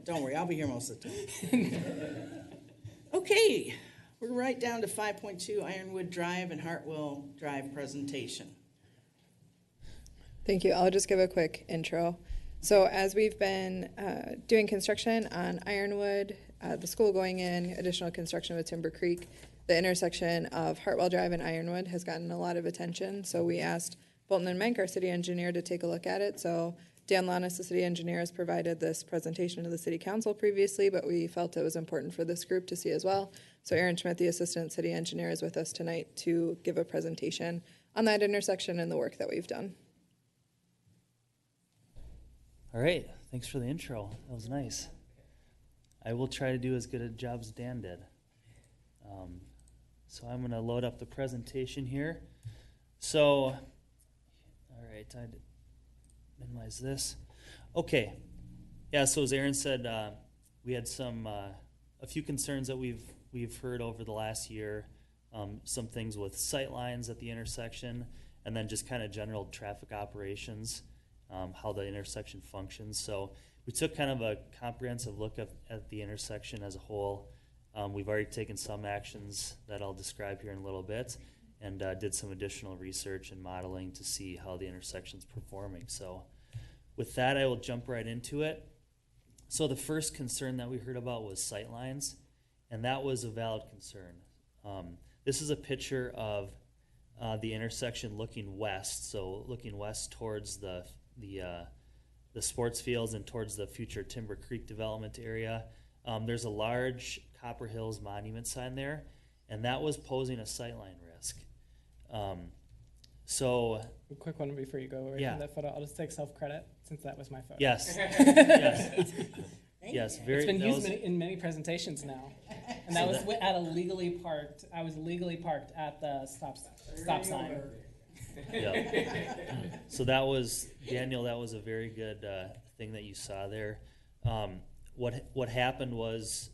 Don't worry, I'll be here most of the time. Okay, we're right down to 5.2 Ironwood Drive and Hartwell Drive presentation. Thank you. I'll just give a quick intro. So as we've been doing construction on Ironwood, the school going in, additional construction with Timber Creek, the intersection of Hartwell Drive and Ironwood has gotten a lot of attention. So we asked Bolton and Menk, our city engineer, to take a look at it. So Dan Lannis, the city engineer, has provided this presentation to the city council previously, but we felt it was important for this group to see as well. So Aaron Schmidt, the assistant city engineer, is with us tonight to give a presentation on that intersection and the work that we've done. All right, thanks for the intro. That was nice. I will try to do as good a job as Dan did. So I'm going to load up the presentation here. So, all right, I minimize this. Okay, yeah. So as Aaron said, we had a few concerns that we've heard over the last year. Some things with sight lines at the intersection, and then just kind of general traffic operations. How the intersection functions. So we took kind of a comprehensive look at the intersection as a whole. We've already taken some actions that I'll describe here in a little bit, and did some additional research and modeling to see how the intersection's performing. So with that, I will jump right into it. So the first concern that we heard about was sight lines, and that was a valid concern. This is a picture of the intersection looking west, so looking west towards the sports fields and towards the future Timber Creek development area. There's a large Copper Hills monument sign there, and that was posing a sightline risk. So, A quick one before you go away Yeah. from that photo. I'll just take self-credit since that was my photo. yes, yes, yes, very. It's been that used was- in many presentations now. And that was at a legally parked, I was legally parked at the stop sign. Yeah. So that was, Daniel, that was a very good thing that you saw there. What happened was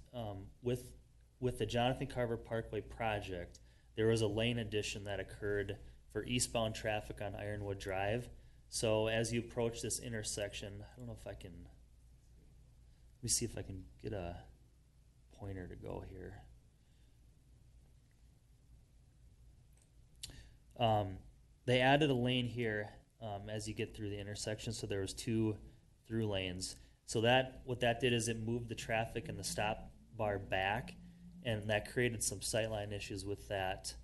with the Jonathan Carver Parkway project, there was a lane addition that occurred for eastbound traffic on Ironwood Drive. So as you approach this intersection, I don't know if I can, let me see if I can get a pointer to go here. They added a lane here as you get through the intersection, so there was 2 through lanes. So what that did is it moved the traffic and the stop bar back, and that created some sightline issues with that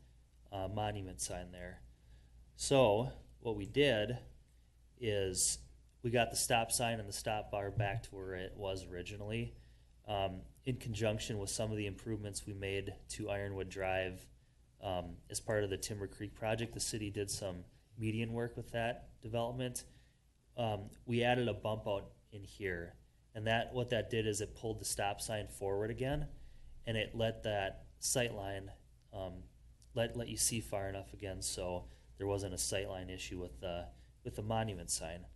monument sign there. So what we did is we got the stop sign and the stop bar back to where it was originally, in conjunction with some of the improvements we made to Ironwood Drive. As part of the Timber Creek project, the city did some median work with that development. We added a bump out in here, and what that did is it pulled the stop sign forward again, and it let that sight line let you see far enough again, so there wasn't a sight line issue with the monument sign.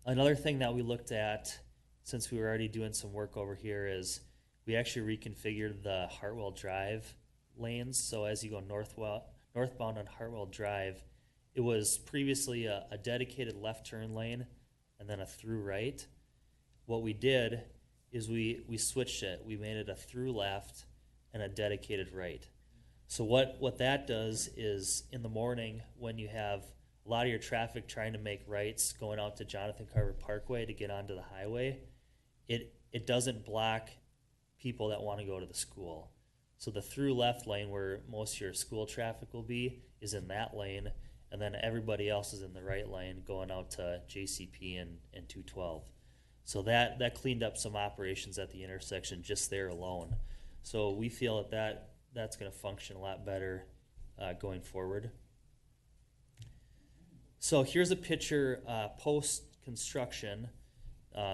Another thing that we looked at, since we were already doing some work over here, is we actually reconfigured the Hartwell Drive lanes. So as you go northbound on Hartwell Drive, it was previously a dedicated left turn lane and then a through right. What we did is we switched it. We made it a through left and a dedicated right. So what that does is in the morning when you have a lot of your traffic trying to make rights going out to Jonathan Carver Parkway to get onto the highway, it doesn't block people that want to go to the school. So the through left lane where most of your school traffic will be is in that lane, and then everybody else is in the right lane going out to JCP and 212. So that cleaned up some operations at the intersection just there alone. So we feel that's going to function a lot better going forward. So here's a picture post-construction.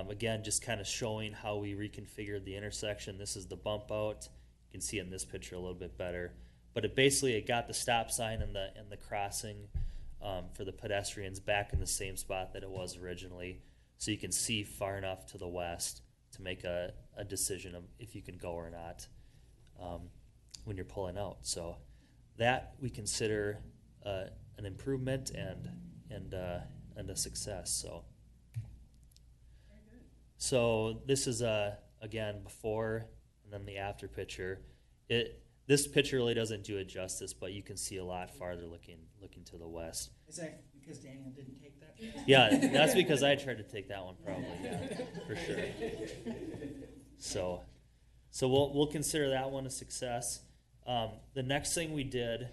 Again, just kind of showing how we reconfigured the intersection. This is the bump out. You can see in this picture a little bit better. But it got the stop sign and the crossing for the pedestrians back in the same spot that it was originally. So you can see far enough to the west to make a decision of if you can go or not when you're pulling out. So that we consider an improvement and a success. So this is again before and then the after picture. This picture really doesn't do it justice, but you can see a lot farther looking to the west. Is that because Daniel didn't take that? Yeah, that's because I tried to take that one probably, yeah, for sure. So we'll consider that one a success. The next thing we did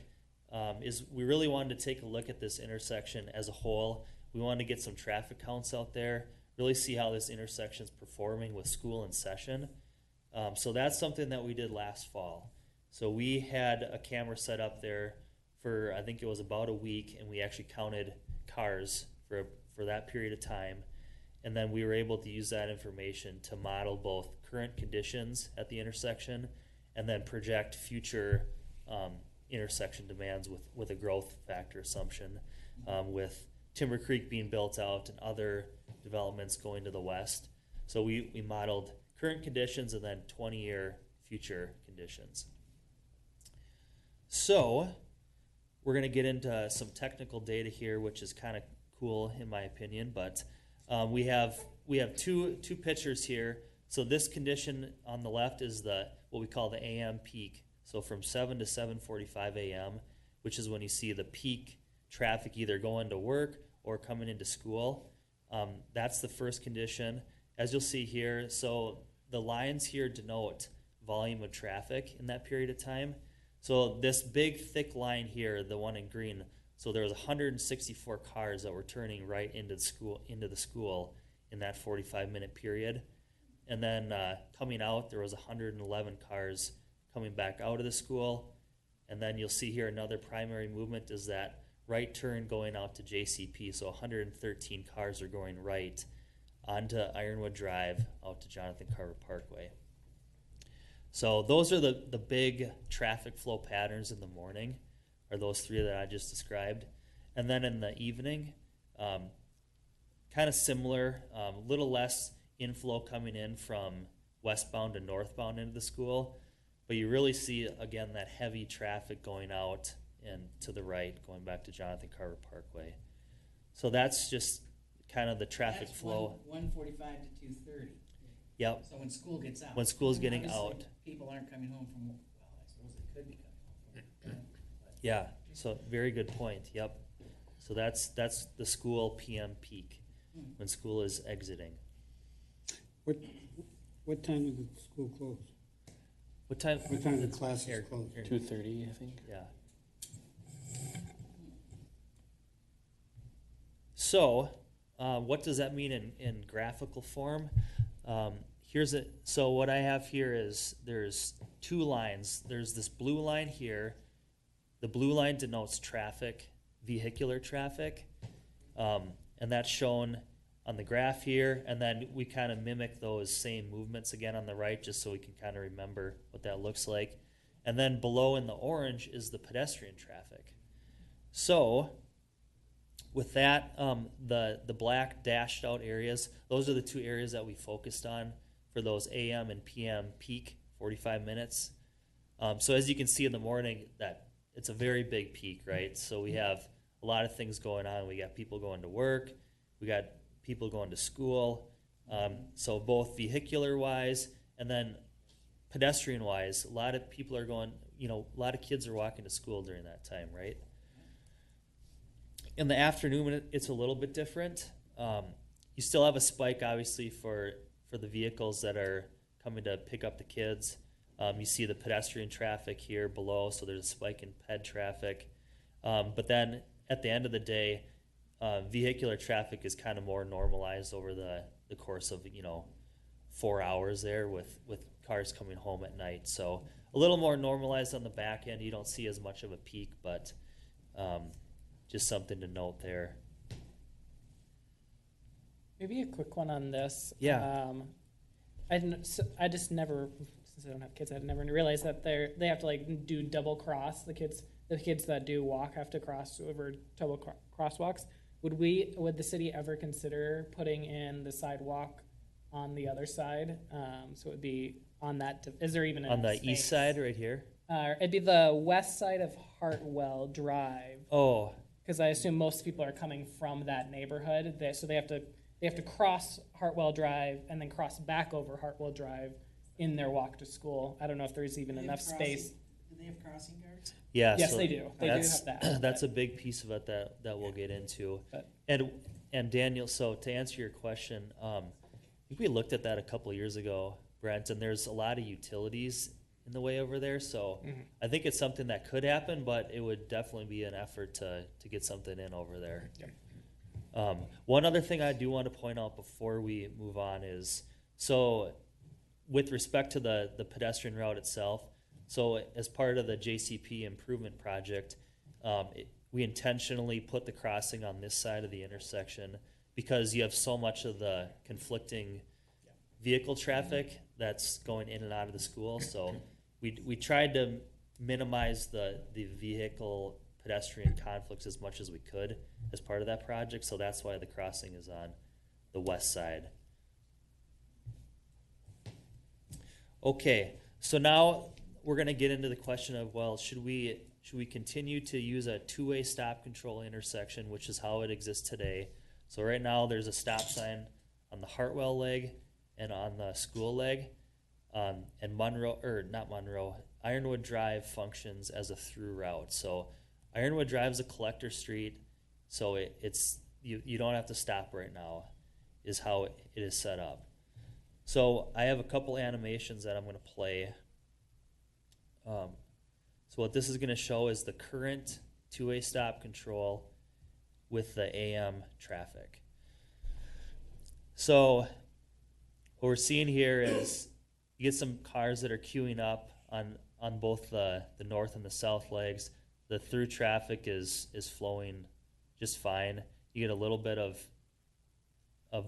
is we really wanted to take a look at this intersection as a whole. We wanted to get some traffic counts out there, really see how this intersection is performing with school in session. So that's something that we did last fall. So we had a camera set up there for, I think it was about a week, and we actually counted cars for that period of time. And then we were able to use that information to model both current conditions at the intersection and then project future intersection demands with a growth factor assumption, with Timber Creek being built out and other developments going to the west. So we modeled current conditions and then 20-year future conditions. So we're going to get into some technical data here, which is kind of cool in my opinion, but we have two pictures here. So this condition on the left is what we call the AM peak. So from 7 to 7:45 a.m., which is when you see the peak traffic either going to work or coming into school. That's the first condition. As you'll see here, so the lines here denote volume of traffic in that period of time. So this big thick line here, the one in green, so there was 164 cars that were turning right into the school in that 45-minute period. And then coming out, there was 111 cars coming back out of the school. And then you'll see here another primary movement is that right turn going out to JCP. So 113 cars are going right onto Ironwood Drive out to Jonathan Carver Parkway. So those are the big traffic flow patterns in the morning, are those three that I just described. And then in the evening, kind of similar, a little less inflow coming in from westbound to northbound into the school. But you really see, again, that heavy traffic going out and to the right, going back to Jonathan Carver Parkway. So that's just kind of the traffic flow. 1:45 to 2:30. Yep. So when school gets out. When school's getting Obviously, out. People aren't coming home from, well, I suppose they could be coming home from. Yeah, so very good point, yep. So that's the school PM peak, when school is exiting. What time did the school close? What time? What time did classes close? 2:30, I think. Yeah. So, what does that mean in graphical form? So what I have here is there's two lines. There's this blue line here. The blue line denotes traffic, vehicular traffic, and that's shown on the graph here. And then we kind of mimic those same movements again on the right, just so we can kind of remember what that looks like. And then below in the orange is the pedestrian traffic. So with that, the black dashed out areas, those are the two areas that we focused on for those AM and PM peak 45 minutes. So as you can see in the morning, that it's a very big peak, right? So we have a lot of things going on. We got people going to work. We got people going to school. So both vehicular-wise and then pedestrian-wise, a lot of people are going, a lot of kids are walking to school during that time, right? In the afternoon, it's a little bit different. You still have a spike, obviously, for the vehicles that are coming to pick up the kids. You see the pedestrian traffic here below, so there's a spike in ped traffic. But then at the end of the day, vehicular traffic is kind of more normalized over the course of 4 hours there with cars coming home at night. So a little more normalized on the back end. You don't see as much of a peak, but just something to note there. Maybe a quick one on this. Yeah. I just never, since I don't have kids, I never realized that they have to do double cross. The kids that do walk have to cross over double crosswalks. Would the city ever consider putting in the sidewalk on the other side? So it would be on that. Is there even on the east side right here? It'd be the west side of Hartwell Drive. Oh, because I assume most people are coming from that neighborhood. So they have to cross Hartwell Drive and then cross back over Hartwell Drive in their walk to school. I don't know if there's even enough space. Do they have crossing guards? Yeah. Yes, so they do. They do have that. That's a big piece of it that we'll get into. But- And Daniel, so to answer your question, I think we looked at that a couple years ago, Brent, and there's a lot of utilities in the way over there. So I think it's something that could happen, but it would definitely be an effort to get something in over there. Yep. One other thing I do want to point out before we move on is, so with respect to the pedestrian route itself, so as part of the JCP improvement project, we intentionally put the crossing on this side of the intersection because you have so much of the conflicting vehicle traffic that's going in and out of the school. So we tried to minimize the vehicle pedestrian conflicts as much as we could as part of that project. So that's why the crossing is on the west side. Okay, so now we're going to get into the question of, well, should we continue to use a two-way stop control intersection, which is how it exists today? So right now there's a stop sign on the Hartwell leg and on the school leg, and Ironwood Drive functions as a through route. So Ironwood Drive is a collector street, so you don't have to stop right now, is how it is set up. So I have a couple animations that I'm going to play. So what this is going to show is the current two-way stop control with the AM traffic. So what we're seeing here is you get some cars that are queuing up on both the north and the south legs. The through traffic is flowing just fine. You get a little bit of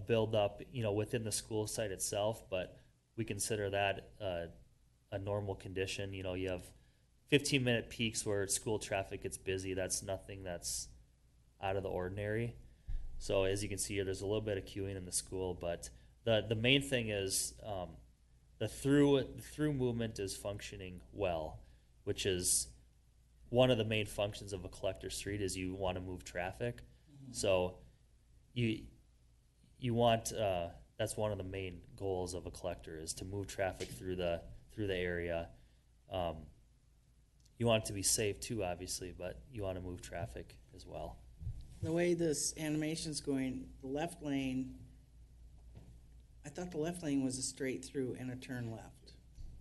build up, within the school site itself, but we consider that a normal condition. You have 15-minute peaks where school traffic gets busy. That's nothing that's out of the ordinary. So as you can see here, there's a little bit of queuing in the school, but the main thing is the through movement is functioning well, which is one of the main functions of a collector street is you want to move traffic. Mm-hmm. So you want that's one of the main goals of a collector is to move traffic through the area. You want it to be safe too, obviously, but you want to move traffic as well. The way this animation's going, the left lane, I thought the left lane was a straight through and a turn left.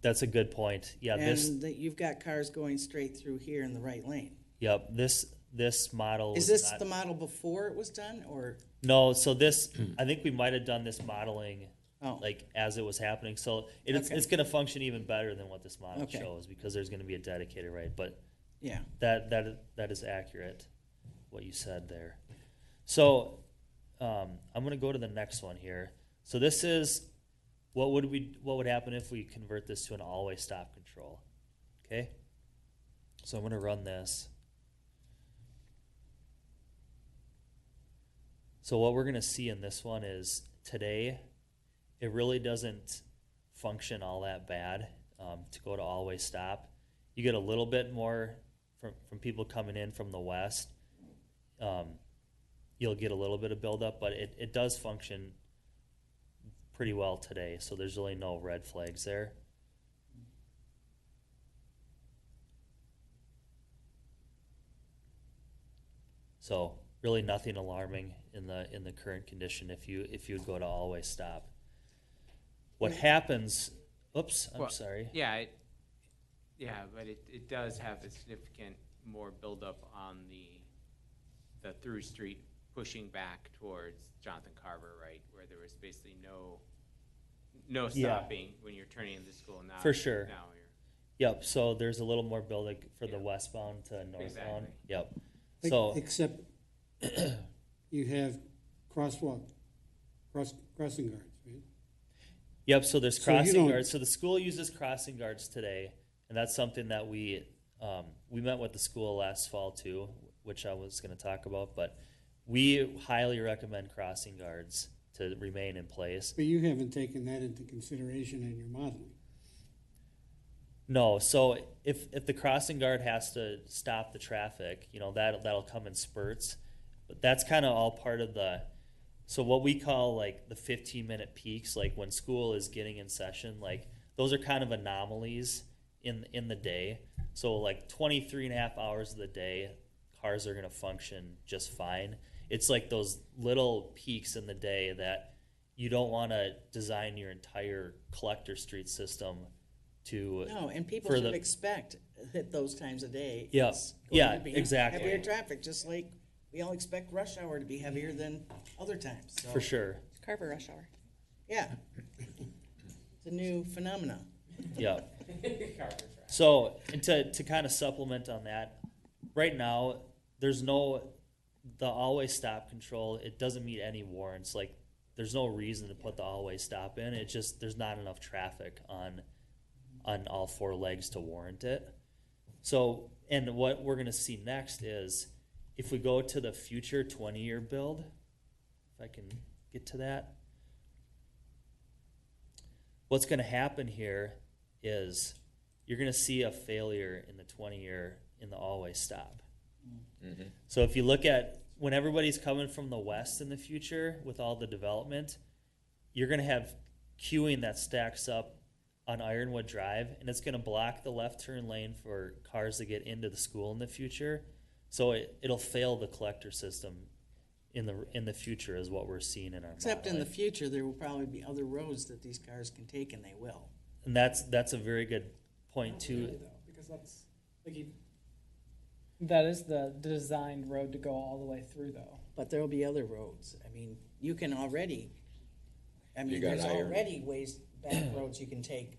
That's a good point. Yeah, And you've got cars going straight through here in the right lane. Yep, this model Is this the model before it was done, or? No, so this, I think we might have done this modeling Oh. like as it was happening. So it's going to function even better than what this model shows because there's going to be a dedicated right. But yeah, that is accurate, what you said there. So I'm going to go to the next one here. So this is what would happen if we convert this to an all-way stop control. Okay. So I'm going to run this. So what we're going to see in this one is today, it really doesn't function all that bad. to go to all-way stop. You get a little bit more from people coming in from the west. You'll get a little bit of buildup, but it does function pretty well today, so there's really no red flags there. So really nothing alarming in the current condition if you would go to all-way stop. What happens, oops, I'm Well, sorry. Yeah, but it does have a significant more buildup on the through street pushing back towards Jonathan Carver, right? Where there was basically no Yeah. stopping when you're turning into school now. For sure. Now you're. Yep, so there's a little more building for the Yeah. westbound to northbound. Exactly. Yep. So, Except you have crossing guards, right? yep, so there's So you crossing don't- guards. So the school uses crossing guards today, and that's something that we met with the school last fall too, which I was gonna talk about, but we highly recommend crossing guards to remain in place. But you haven't taken that into consideration in your modeling. No, so if the crossing guard has to stop the traffic, that'll come in spurts. But that's kind of all part of so what we call like the 15-minute peaks, like when school is getting in session, like those are kind of anomalies in the day. So like 23 and a half hours of the day, cars are going to function just fine. It's like those little peaks in the day that you don't want to design your entire collector street system to. No, and people for should the- expect at those times of day. Yeah, it's going yeah, to be exactly. Heavier traffic, just like we all expect rush hour to be heavier than other times. So, For sure. Carver rush hour. Yeah. It's a new phenomenon. Yeah. So, and to kind of supplement on that, right now, there's the always stop control, it doesn't meet any warrants. Like, there's no reason to put the always stop in. It just, there's not enough traffic on all four legs to warrant it. So, and what we're gonna see next is, if we go to the future 20-year build, if I can get to that, what's gonna happen here is you're gonna see a failure in the 20-year in the always stop. Mm-hmm. So if you look at when everybody's coming from the west in the future with all the development, you're gonna have queuing that stacks up on Ironwood Drive, and it's gonna block the left turn lane for cars to get into the school in the future. So it'll fail the collector system in the future is what we're seeing in our Except in the modeling. future, there will probably be other roads that these cars can take, and they will. And that's a very good point Not too. really, though, because that's like that is the designed road to go all the way through, though. But there'll be other roads. I mean, you can already, You got there's iron. already back roads you can take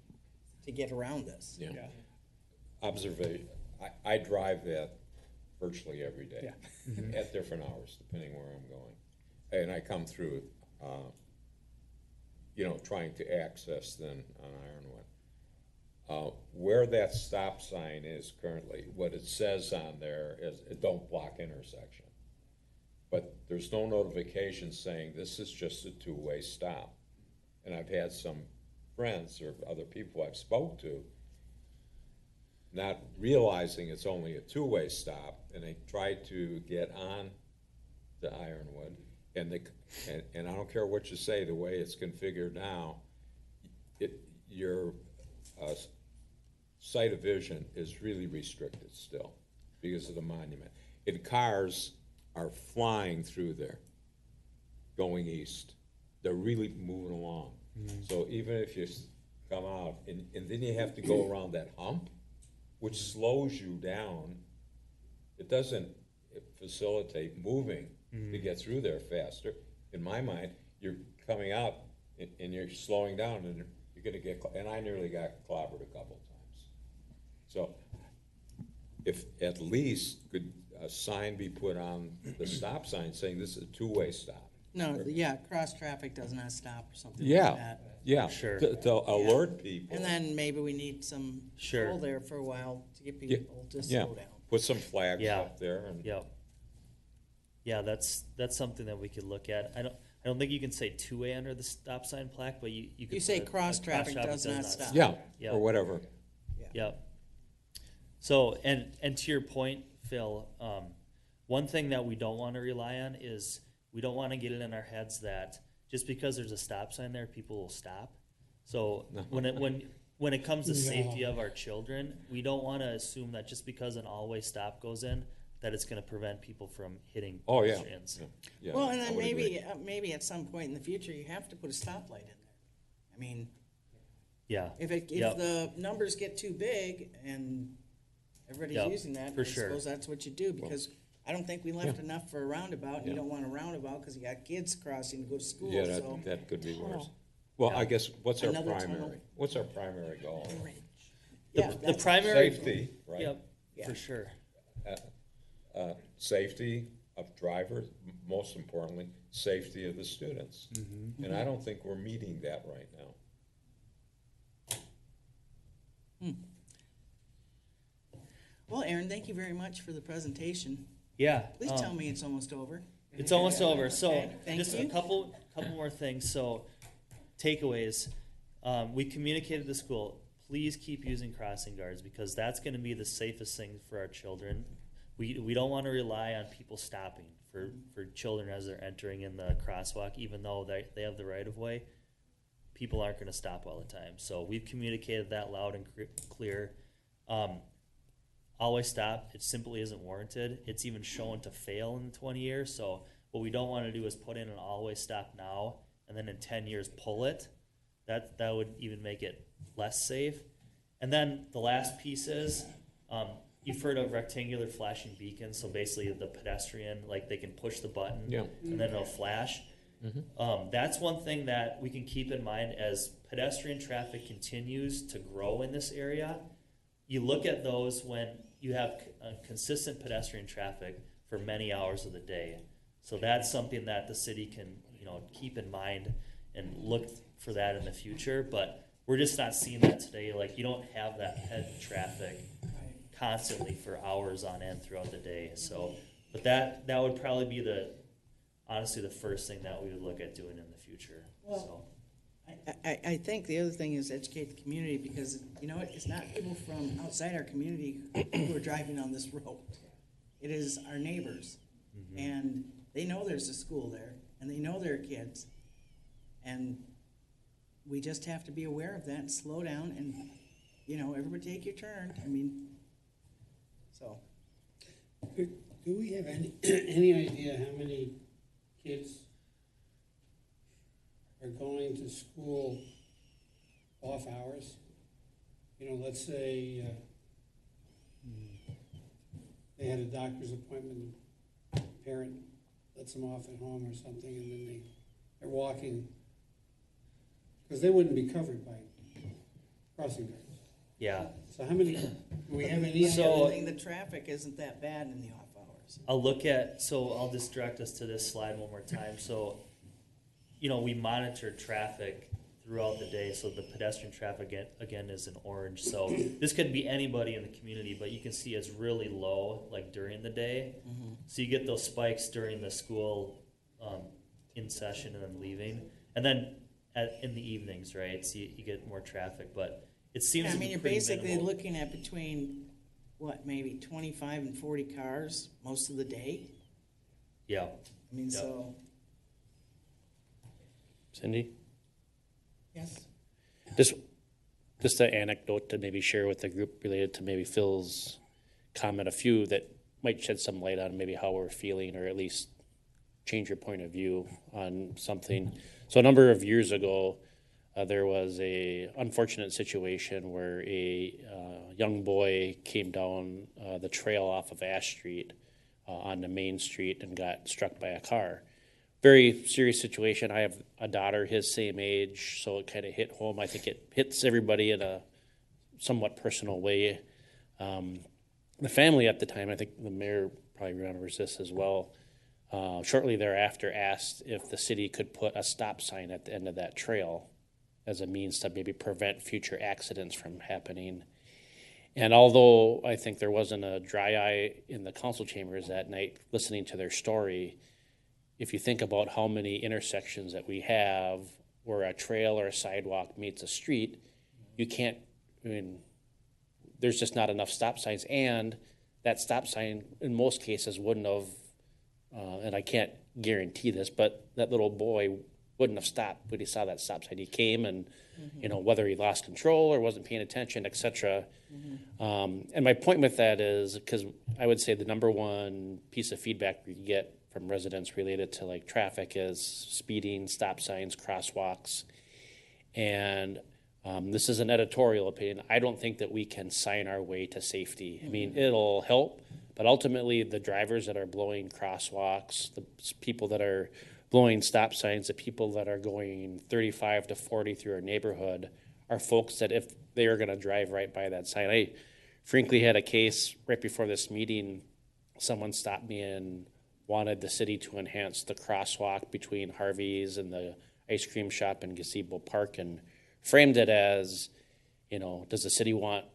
to get around this. Yeah. Observation, I drive that virtually every day. At different hours, depending where I'm going. And I come through, trying to access then on Ironwood. Where that stop sign is currently, what it says on there is, don't block intersection. But there's no notification saying this is just a two-way stop. And I've had some friends or other people I've spoke to not realizing it's only a two-way stop, and they try to get on to Ironwood, and I don't care what you say, the way it's configured now, your sight of vision is really restricted still because of the monument. And cars are flying through there, going east. They're really moving along. So even if you come out, and then you have to go around that hump, which slows you down, it doesn't facilitate moving to get through there faster. In my mind, you're coming out and you're slowing down, and you're gonna get, and I nearly got clobbered a couple times. So if at least could a sign be put on the stop sign saying this is a two-way stop? No, cross traffic does not stop or something Yeah. like that. Yeah, Sure. to alert people. And then maybe we need some Sure. control there for a while to get Yeah, people to yeah. slow down. Put some flags Yeah. up there and. Yep. Yeah, that's something that we could look at. I don't think you can say two-way under the stop sign plaque, but you could You say put a cross traffic does not stop. Yeah, Yep. or whatever. Yep. So, and to your point, Phil, one thing that we don't want to rely on is we don't want to get it in our heads that just because there's a stop sign there, people will stop. So when it comes to safety of our children, we don't want to assume that just because an all-way stop goes in, that it's going to prevent people from hitting Oh, yeah. pedestrians. Yeah, Well, and I then would agree. maybe at some point in the future, you have to put a stoplight in there. I mean, Yeah. if Yep. the numbers get too big and everybody's Yep, using that, for I sure. suppose that's what you do, because I don't think we left enough for a roundabout, and you Yeah. don't want a roundabout, because you got kids crossing to go to school, Yeah, so. that could be worse. Well, I guess, what's our Another tunnel. primary goal? Yeah, The that's- primary. Safety, right? Yep, Yeah. for sure. Safety of drivers, most importantly, safety of the students. And I don't think we're meeting that right now. Well, Aaron, thank you very much for the presentation. Yeah. Please tell me it's almost over. It's almost over. So Okay, thank just you. a couple more things. So takeaways. We communicated to school, please keep using crossing guards because that's going to be the safest thing for our children. We don't want to rely on people stopping for children as they're entering in the crosswalk, even though they have the right of way. People aren't going to stop all the time. So we've communicated that loud and clear. Always stop. It simply isn't warranted. It's even shown to fail in 20 years. So what we don't want to do is put in an always stop now and then in 10 years pull it. That would even make it less safe. And then the last piece is you've heard of rectangular flashing beacons. So basically the pedestrian, like they can push the button and then it'll flash. That's one thing that we can keep in mind as pedestrian traffic continues to grow in this area. You look at those when you have consistent pedestrian traffic for many hours of the day. So that's something that the city can, keep in mind and look for that in the future. But we're just not seeing that today. Like you don't have that head traffic constantly for hours on end throughout the day. So, but that would probably be honestly the first thing that we would look at doing in the future. Well, I think the other thing is educate the community because, it's not people from outside our community who are driving on this road. It is our neighbors. And they know there's a school there and they know there are kids. And we just have to be aware of that and slow down and, everybody take your turn. So. Do we have any idea how many kids are going to school off hours? Let's say they had a doctor's appointment, the parent lets them off at home or something, and then they're walking, because they wouldn't be covered by crossing guards. Yeah. So how many, do we have any? So- I think the traffic isn't that bad in the off hours. I'll just direct us to this slide one more time. So, we monitor traffic throughout the day. So the pedestrian traffic again is in orange. So this could be anybody in the community, but you can see it's really low like during the day. So you get those spikes during the school in session and then leaving. And then in the evenings, right? So you get more traffic, but it seems to be you're pretty basically minimal. looking at between, maybe 25 and 40 cars most of the day. Yeah. Yep. So, Cindy, yes. just an anecdote to maybe share with the group related to maybe Phil's comment, a few that might shed some light on maybe how we're feeling or at least change your point of view on something. So a number of years ago, there was a unfortunate situation where a young boy came down the trail off of Ash Street onto Main Street and got struck by a car. Very serious situation. I have a daughter his same age, so it kind of hit home. I think it hits everybody in a somewhat personal way. The family at the time, I think the mayor probably remembers this as well, shortly thereafter asked if the city could put a stop sign at the end of that trail as a means to maybe prevent future accidents from happening. And although I think there wasn't a dry eye in the council chambers that night listening to their story, if you think about how many intersections that we have where a trail or a sidewalk meets a street, you can't, I mean, there's just not enough stop signs. And that stop sign in most cases wouldn't have, and I can't guarantee this, but that little boy wouldn't have stopped when he saw that stop sign. He came and, you know, whether he lost control or wasn't paying attention, et cetera. And my point with that is, because I would say the number one piece of feedback we get from residents related to like traffic is speeding, stop signs, crosswalks. And this is an editorial opinion. I don't think that we can sign our way to safety. I mean, it'll help, but ultimately the drivers that are blowing crosswalks, the people that are blowing stop signs, the people that are going 35 to 40 through our neighborhood are folks that if they are going to drive right by that sign. I frankly had a case right before this meeting. Someone stopped me and wanted the city to enhance the crosswalk between Harvey's and the ice cream shop in Gazebo Park and framed it as, you know, does the city want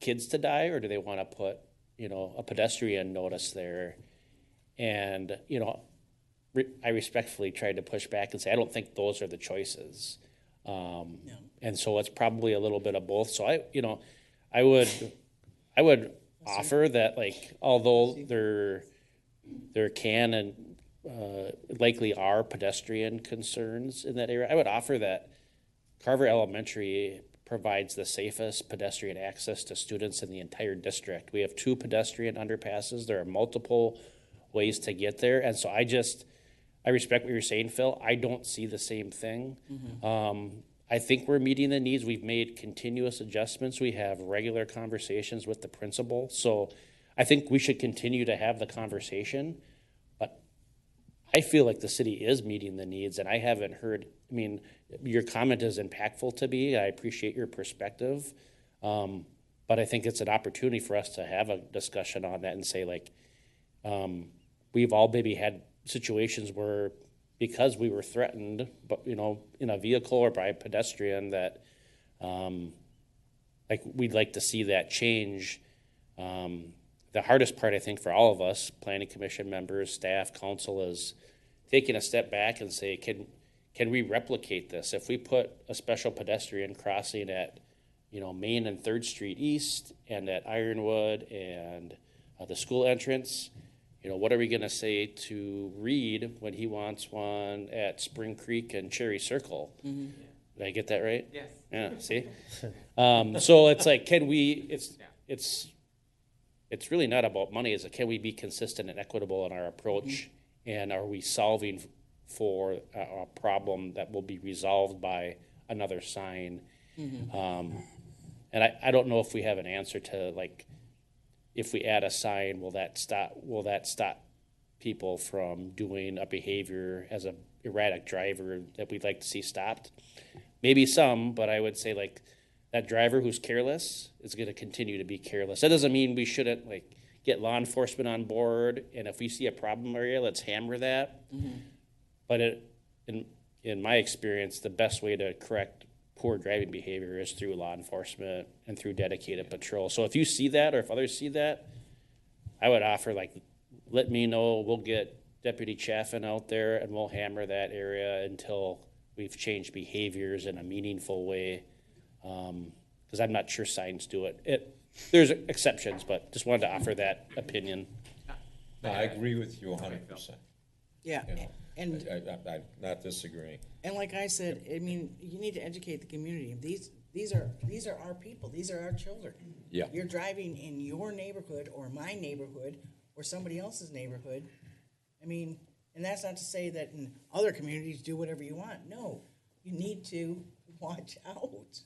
kids to die or do they want to put, you know, a pedestrian notice there? And, you know, I respectfully tried to push back and say, I don't think those are the choices. And so it's probably a little bit of both. So I would offer that, like, although there can and likely are pedestrian concerns in that area, I would offer that Carver Elementary provides the safest pedestrian access to students in the entire district. We have 2 pedestrian underpasses. There are multiple ways to get there. And so I respect what you're saying, Phil. I don't see the same thing. I think we're meeting the needs. We've made continuous adjustments. We have regular conversations with the principal. So I think we should continue to have the conversation. But I feel like the city is meeting the needs, and I haven't heard, I mean, your comment is impactful to me. I appreciate your perspective. But I think it's an opportunity for us to have a discussion on that and say, like, we've all maybe had situations where because we were threatened, but, you know, in a vehicle or by a pedestrian that, like, we'd like to see that change. The hardest part, I think, for all of us, planning commission members, staff, council, is taking a step back and say, can we replicate this? If we put a special pedestrian crossing at, you know, Main and 3rd Street East and at Ironwood and the school entrance, you know, what are we going to say to Reed when he wants one at Spring Creek and Cherry Circle? Did I get that right? Yes. Yeah, see? So it's like, can we, it's really not about money. It's like, can we be consistent and equitable in our approach? And are we solving for a problem that will be resolved by another sign? And I don't know if we have an answer to, like, if we add a sign, will that stop people from doing a behavior as a erratic driver that we'd like to see stopped? Maybe some, but I would say, like, that driver who's careless is going to continue to be careless. That doesn't mean we shouldn't, like, get law enforcement on board, and if we see a problem area, let's hammer that. But in my experience, the best way to correct poor driving behavior is through law enforcement and through dedicated patrol. So if you see that, or if others see that, I would offer, like, let me know. We'll get Deputy Chaffin out there and we'll hammer that area until we've changed behaviors in a meaningful way. Because I'm not sure signs do it. There's exceptions, but just wanted to offer that opinion. No, I agree with you 100%. Yeah, You know, and, I'm not disagreeing. and like I said, I mean, you need to educate the community. These are our people, these are our children. Yeah. You're driving in your neighborhood or my neighborhood or somebody else's neighborhood. I mean, and that's not to say that in other communities do whatever you want. No, you need to watch out.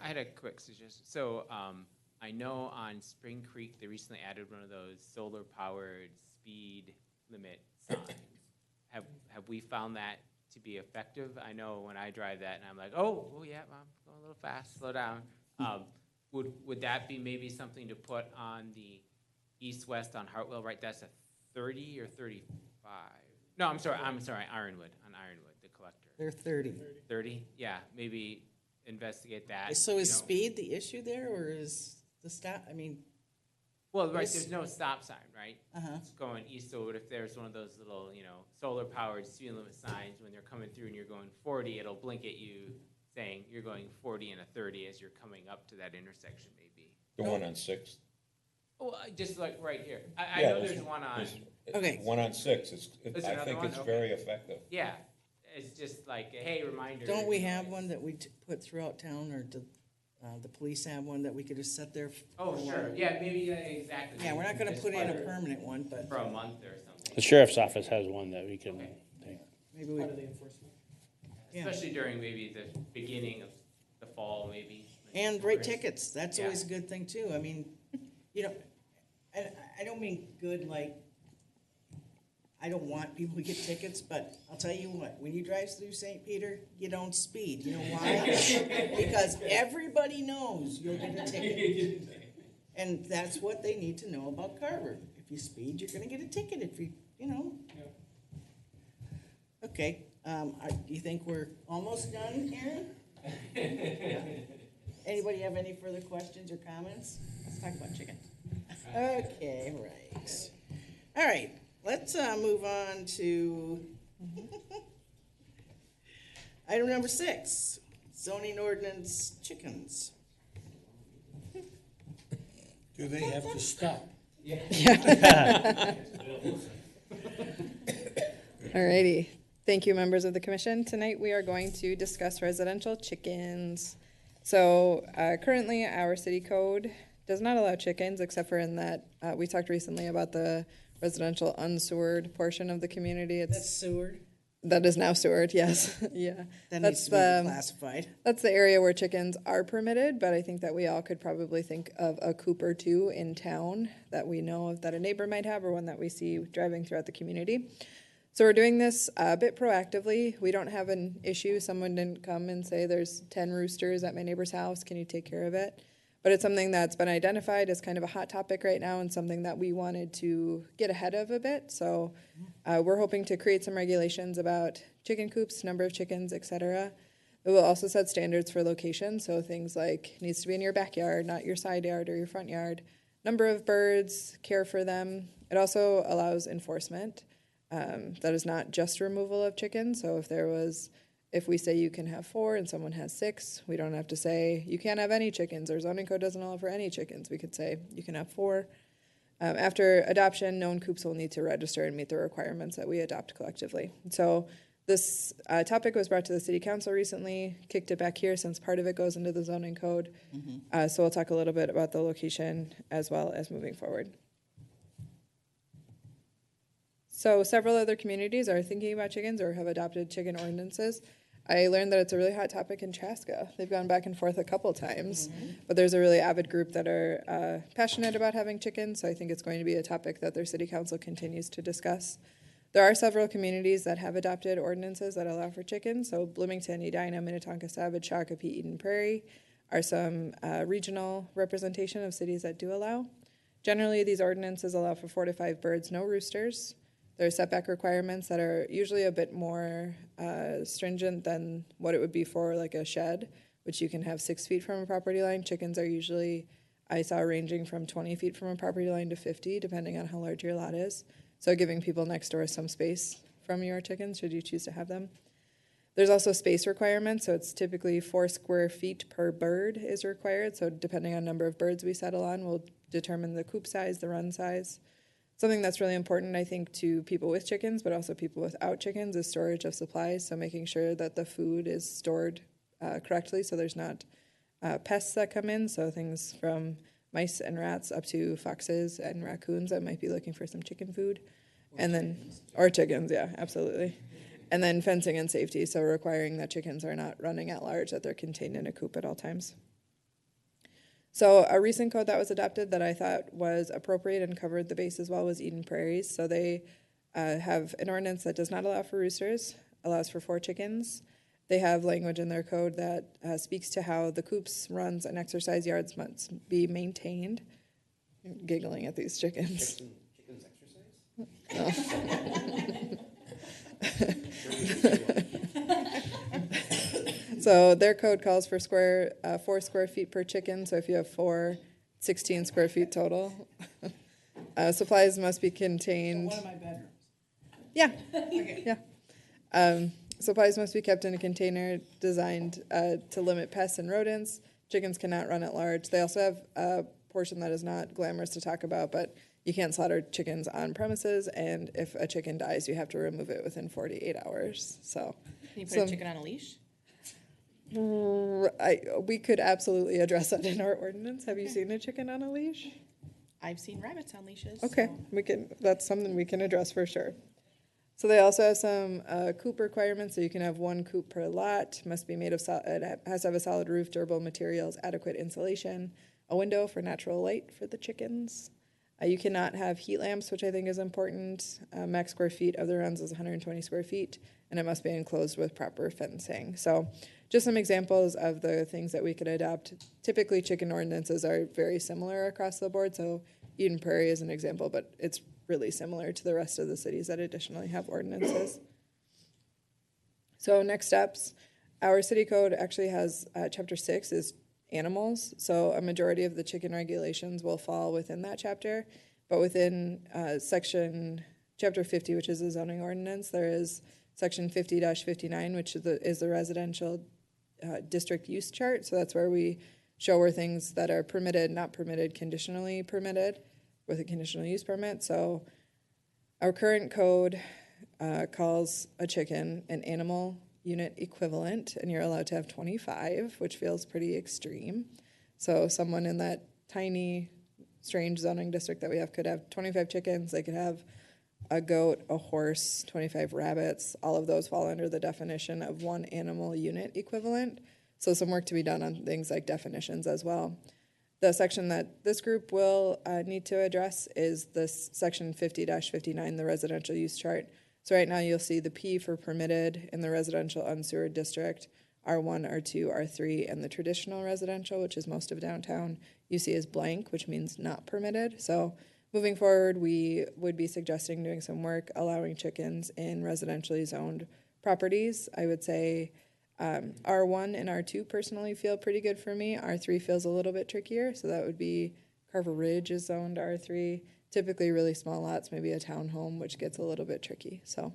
I had a quick suggestion. So I know on Spring Creek, they recently added one of those solar-powered speed limit signs. Have we found that to be effective? I know when I drive that and I'm like, oh yeah, I'm going a little fast, slow down. Would that be maybe something to put on the east-west on Hartwell, right? That's a 30 or 35? No, I'm sorry, Ironwood, on Ironwood, the collector. They're 30. 30? Yeah, maybe investigate that. So you is know. speed the issue there, or is the stop, I mean, Well, right, Yes. there's no stop sign, right? uh-huh, It's going east, so if there's one of those little, solar-powered speed limit signs, when they're coming through and you're going 40, it'll blink at you saying you're going 40 and a 30 as you're coming up to that intersection, maybe. The one on Sixth. Oh, just like right here. I Yeah, know there's one on, Okay. One on Sixth, Is there I another think one? it's Okay. very effective. yeah, it's just like, hey, reminder. don't we you know, have it's- one that we put throughout town, or do the police have one that we could just set there? Oh, for a sure, while? yeah, maybe, exactly. Yeah, we're not gonna Just put in a for- permanent one, but For a month or something. The sheriff's office has one that we can Okay. take. maybe we, Part of the enforcement. yeah. Especially during maybe the beginning of the fall, maybe. And write tickets, that's Yeah. always a good thing too, I mean, and I don't mean good like, I don't want people to get tickets, but I'll tell you what, when you drive through St. Peter, you don't speed, you know why? Because everybody knows you'll get a ticket. And that's what they need to know about Carver, if you speed, you're gonna get a ticket, if you know. Okay, do you think we're almost done, Aaron? Anybody have any further questions or comments? Let's talk about chicken. Okay, right. All right, let's move on to item number 6, zoning ordinance chickens. Do they have to stop? Alrighty. Thank you, members of the commission. Tonight we are going to discuss residential chickens. So currently our city code does not allow chickens, except for in that we talked recently about the residential unsewered portion of the community. That's Seward, That is now Seward, yes. Yeah. that That's needs to be reclassified. That's the area where chickens are permitted, but I think that we all could probably think of a coop or two in town that we know of that a neighbor might have, or one that we see driving throughout the community. So we're doing this a bit proactively. We don't have an issue. Someone didn't come and say, there's 10 roosters at my neighbor's house, can you take care of it? But it's something that's been identified as kind of a hot topic right now, and something that we wanted to get ahead of a bit. So we're hoping to create some regulations about chicken coops, number of chickens, et cetera. It will also set standards for location, so things like needs to be in your backyard, not your side yard or your front yard. Number of birds, care for them. It also allows enforcement. That is not just removal of chickens. So if we say you can have 4 and someone has 6, we don't have to say you can't have any chickens, or zoning code doesn't allow for any chickens. We could say you can have 4. After adoption, known coops will need to register and meet the requirements that we adopt collectively. So this topic was brought to the city council recently, kicked it back here since part of it goes into the zoning code. So we'll talk a little bit about the location as well as moving forward. So several other communities are thinking about chickens or have adopted chicken ordinances. I learned that it's a really hot topic in Chaska. They've gone back and forth a couple times, but there's a really avid group that are passionate about having chickens, so I think it's going to be a topic that their city council continues to discuss. There are several communities that have adopted ordinances that allow for chickens, so Bloomington, Edina, Minnetonka, Savage, Shakopee, Eden Prairie are some regional representation of cities that do allow. Generally, these ordinances allow for 4 to 5 birds, no roosters. There are setback requirements that are usually a bit more stringent than what it would be for like a shed, which you can have 6 feet from a property line. Chickens are usually, I saw, ranging from 20 feet from a property line to 50, depending on how large your lot is. So giving people next door some space from your chickens, should you choose to have them. There's also space requirements, so it's typically 4 square feet per bird is required. So depending on number of birds we settle on, will determine the coop size, the run size. Something that's really important, I think, to people with chickens, but also people without chickens, is storage of supplies. So making sure that the food is stored correctly, so there's not pests that come in. So things from mice and rats up to foxes and raccoons that might be looking for some chicken food. Or chickens, yeah, absolutely. And then fencing and safety, so requiring that chickens are not running at large, that they're contained in a coop at all times. So a recent code that was adopted that I thought was appropriate and covered the base as well was Eden Prairies. So they have an ordinance that does not allow for roosters, allows for 4 chickens. They have language in their code that speaks to how the coops, runs, and exercise yards must be maintained. I'm giggling at these chickens. Chickens exercise? So So their code calls for 4 square feet per chicken, so if you have 4, 16 square feet total. Supplies must be contained. One of my bedrooms. Yeah, yeah. Supplies must be kept in a container designed to limit pests and rodents. Chickens cannot run at large. They also have a portion that is not glamorous to talk about, but you can't slaughter chickens on premises, and if a chicken dies, you have to remove it within 48 hours. So, Can you put a chicken on a leash? we could absolutely address that in our ordinance. Have you seen a chicken on a leash? I've seen rabbits on leashes. Okay, so- we can. That's something we can address for sure. So they also have some coop requirements. So you can have 1 coop per lot. Must be made of it has to have a solid roof, durable materials, adequate insulation, a window for natural light for the chickens. You cannot have heat lamps, which I think is important. Max square feet of the runs is 120 square feet, and it must be enclosed with proper fencing. So just some examples of the things that we could adopt. Typically, chicken ordinances are very similar across the board. So Eden Prairie is an example, but it's really similar to the rest of the cities that additionally have ordinances. So next steps, our city code actually has chapter 6 is animals. So a majority of the chicken regulations will fall within that chapter, but within chapter 50, which is the zoning ordinance, there is section 50-59, which is the residential district use chart. So that's where we show where things that are permitted, not permitted, conditionally permitted with a conditional use permit. So our current code calls a chicken an animal unit equivalent, and you're allowed to have 25, which feels pretty extreme. So someone in that tiny, strange zoning district that we have could have 25 chickens. They could have a goat, a horse, 25 rabbits. All of those fall under the definition of 1 animal unit equivalent. So some work to be done on things like definitions as well. The section that this group will need to address is this section 50-59, the residential use chart. So right now you'll see the P for permitted in the residential unsewered district, R1, R2, R3, and the traditional residential, which is most of downtown, you see as blank, which means not permitted. So moving forward, we would be suggesting doing some work allowing chickens in residentially zoned properties. I would say R1 and R2 personally feel pretty good for me. R3 feels a little bit trickier, so that would be Carver Ridge is zoned R3. Typically really small lots, maybe a townhome, which gets a little bit tricky. So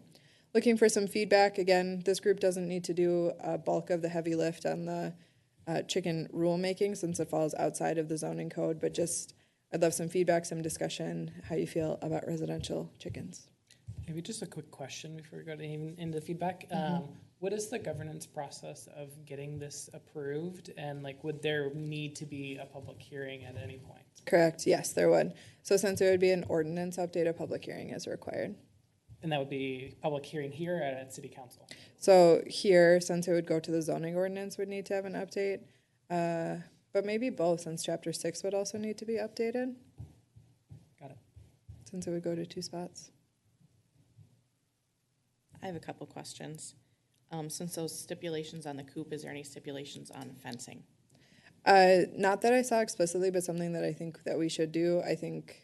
looking for some feedback. Again, this group doesn't need to do a bulk of the heavy lift on the chicken rulemaking since it falls outside of the zoning code, but just I'd love some feedback, some discussion, how you feel about residential chickens. Maybe just a quick question before we go into feedback. What is the governance process of getting this approved? And would there need to be a public hearing at any point? Correct, yes, there would. So since it would be an ordinance update, a public hearing is required. And that would be public hearing here at City Council? So here, since it would go to the zoning ordinance, would need to have an update. But maybe both, since chapter 6 would also need to be updated. Got it. Since it would go to 2 spots. I have a couple questions. Since those stipulations on the coop, is there any stipulations on fencing? Not that I saw explicitly, but something that I think that we should do. I think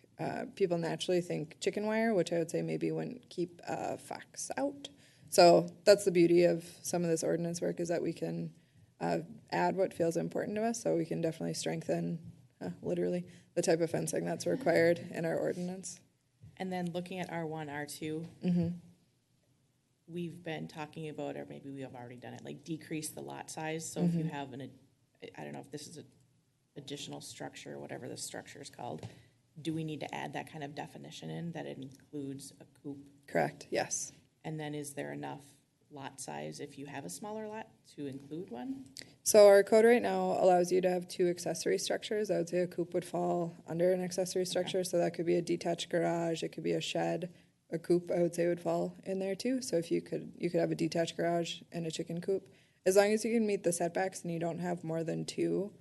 people naturally think chicken wire, which I would say maybe wouldn't keep fox out. So that's the beauty of some of this ordinance work, is that we can add what feels important to us. So we can definitely strengthen, literally, the type of fencing that's required in our ordinance. And then looking at R1, R2, we've been talking about, or maybe we have already done it, decrease the lot size. So if you have I don't know if this is an additional structure, whatever the structure is called, do we need to add that kind of definition in, that it includes a coop? Correct, yes. And then is there enough lot size if you have a smaller lot to include one? So our code right now allows you to have 2 accessory structures. I would say a coop would fall under an accessory structure. So that could be a detached garage, it could be a shed. A coop, I would say, would fall in there too. So if you could have a detached garage and a chicken coop. As long as you can meet the setbacks and you don't have more than 2,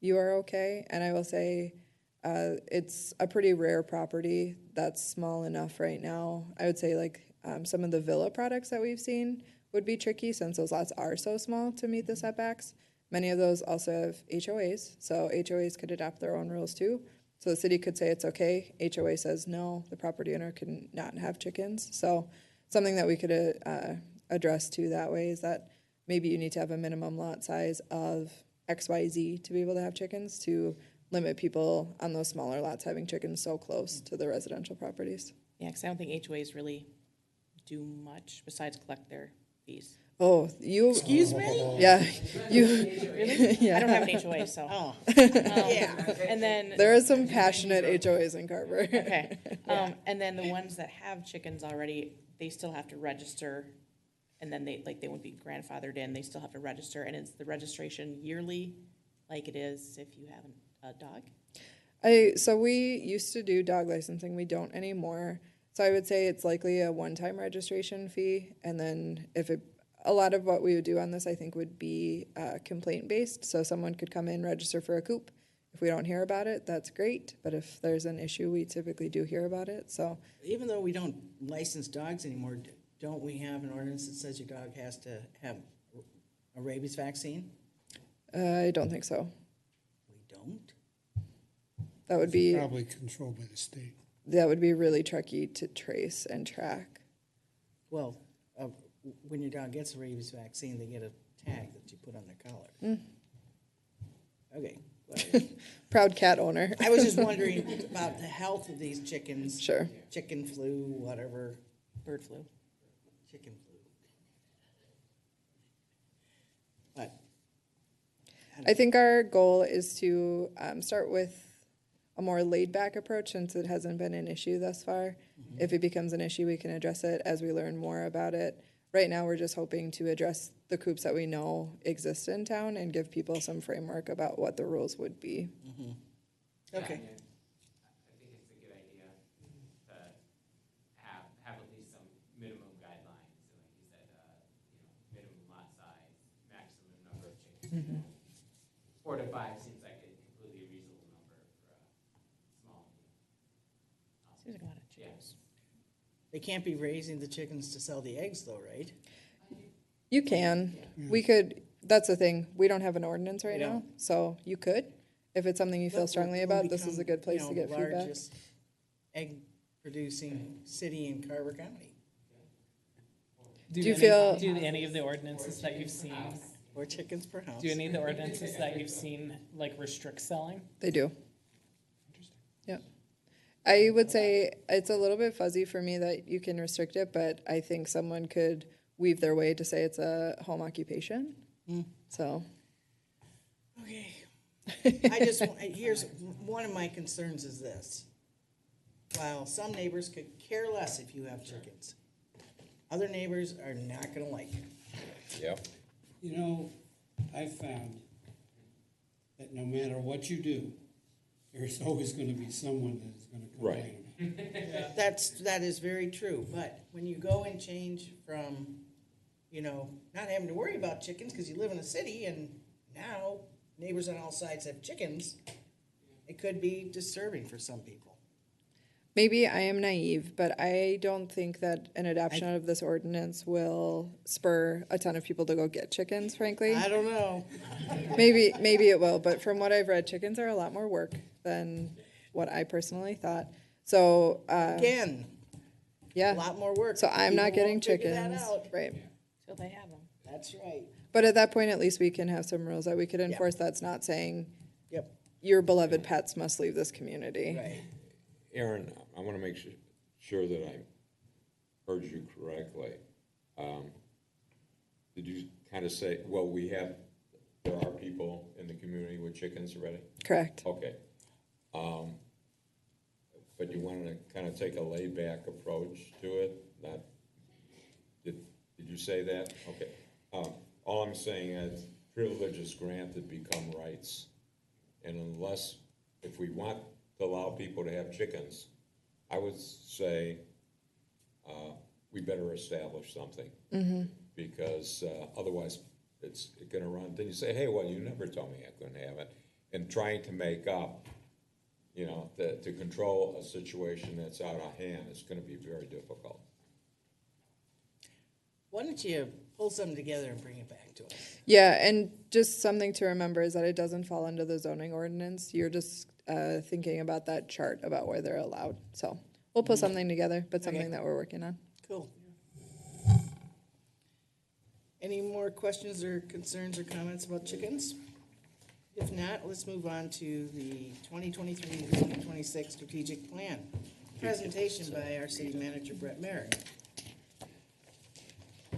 you are okay. And I will say it's a pretty rare property that's small enough right now. I would say some of the villa products that we've seen would be tricky since those lots are so small to meet the setbacks. Many of those also have HOAs, so HOAs could adopt their own rules too. So the city could say it's okay. HOA says no, the property owner can not have chickens. So something that we could address too that way is that maybe you need to have a minimum lot size of XYZ to be able to have chickens, to limit people on those smaller lots having chickens so close to the residential properties. Yeah, because I don't think HOAs really do much besides collect their fees. Oh, you. Excuse me? Yeah, you. Really? Yeah. I don't have an HOA, so. Oh, And then, There are some passionate HOAs in Carver. okay, and then the ones that have chickens already, they still have to register, and then they won't be grandfathered in, they still have to register, and it's the registration yearly, like it is if you have a dog? So we used to do dog licensing, we don't anymore. So I would say it's likely a one-time registration fee, and then a lot of what we would do on this, I think, would be complaint-based. So someone could come in, register for a coop. If we don't hear about it, that's great, but if there's an issue, we typically do hear about it, so. even though we don't license dogs anymore, don't we have an ordinance that says your dog has to have a rabies vaccine? I don't think so. We don't? That would be, Probably controlled by the state. that would be really tricky to trace and track. Well, when your dog gets a rabies vaccine, they get a tag that you put on their collar. Okay. Well, Proud cat owner. I was just wondering about the health of these chickens. Sure. Chicken flu, whatever. Bird flu. Chicken flu. But I think our goal is to start with a more laid-back approach, since it hasn't been an issue thus far. If it becomes an issue, we can address it as we learn more about it. Right now, we're just hoping to address the coops that we know exist in town and give people some framework about what the rules would be. okay. I think it's a good idea to have at least some minimum guidelines, so like you said, minimum lot size, maximum number of chickens. 4 to 5 seems like a completely reasonable number for a small. Seems like a lot of chickens. They can't be raising the chickens to sell the eggs though, right? You can. We could, that's the thing, we don't have an ordinance right We now, don't. so you could. If it's something you feel But strongly we'll about, this is become, a good place to get the feedback. largest egg-producing city in Carver County. Do you feel- Do any of the ordinances that you've seen, 4 chickens per house. do any of the ordinances that you've seen, like, restrict selling? They do. Yep. I would say it's a little bit fuzzy for me that you can restrict it, but I think someone could weave their way to say it's a home occupation. So, Okay. Here's, one of my concerns is this. While some neighbors could care less if you have chickens, other neighbors are not gonna like it. Yep. You know, I've found that no matter what you do, there's always gonna be someone that is gonna complain. Right. That is very true, but when you go and change from, not having to worry about chickens because you live in a city and now neighbors on all sides have chickens, it could be disturbing for some people. maybe I am naive, but I don't think that an adoption of this ordinance will spur a ton of people to go get chickens, frankly. I don't know. Maybe it will, but from what I've read, chickens are a lot more work than what I personally thought. So, Again, a yeah, lot more work. so I'm People not getting won't figure that chickens, out. right? Till they have them. That's right. But at that point, at least we can have some rules that we could enforce. That's not saying Yep, your beloved pets must leave this community. right. Aaron, I want to make sure that I heard you correctly. Did you kind of say, well, there are people in the community with chickens already? Correct. Okay. But you wanted to kind of take a laid-back approach to it? Did you say that? Okay. All I'm saying is privileges granted become rights. And if we want to allow people to have chickens, I would say we better establish something. Because otherwise it's going to run. Then you say, hey, well, you never told me I couldn't have it. And trying to make up, to control a situation that's out of hand is going to be very difficult. Why don't you pull something together and bring it back to us? Yeah, and just something to remember is that it doesn't fall under the zoning ordinance. You're just thinking about that chart about where they're allowed. So we'll put something together, but something Okay. that we're working on. Cool. Any more questions or concerns or comments about chickens? If not, let's move on to the 2023-2026 strategic plan. Presentation by our city manager, Brett Merrick.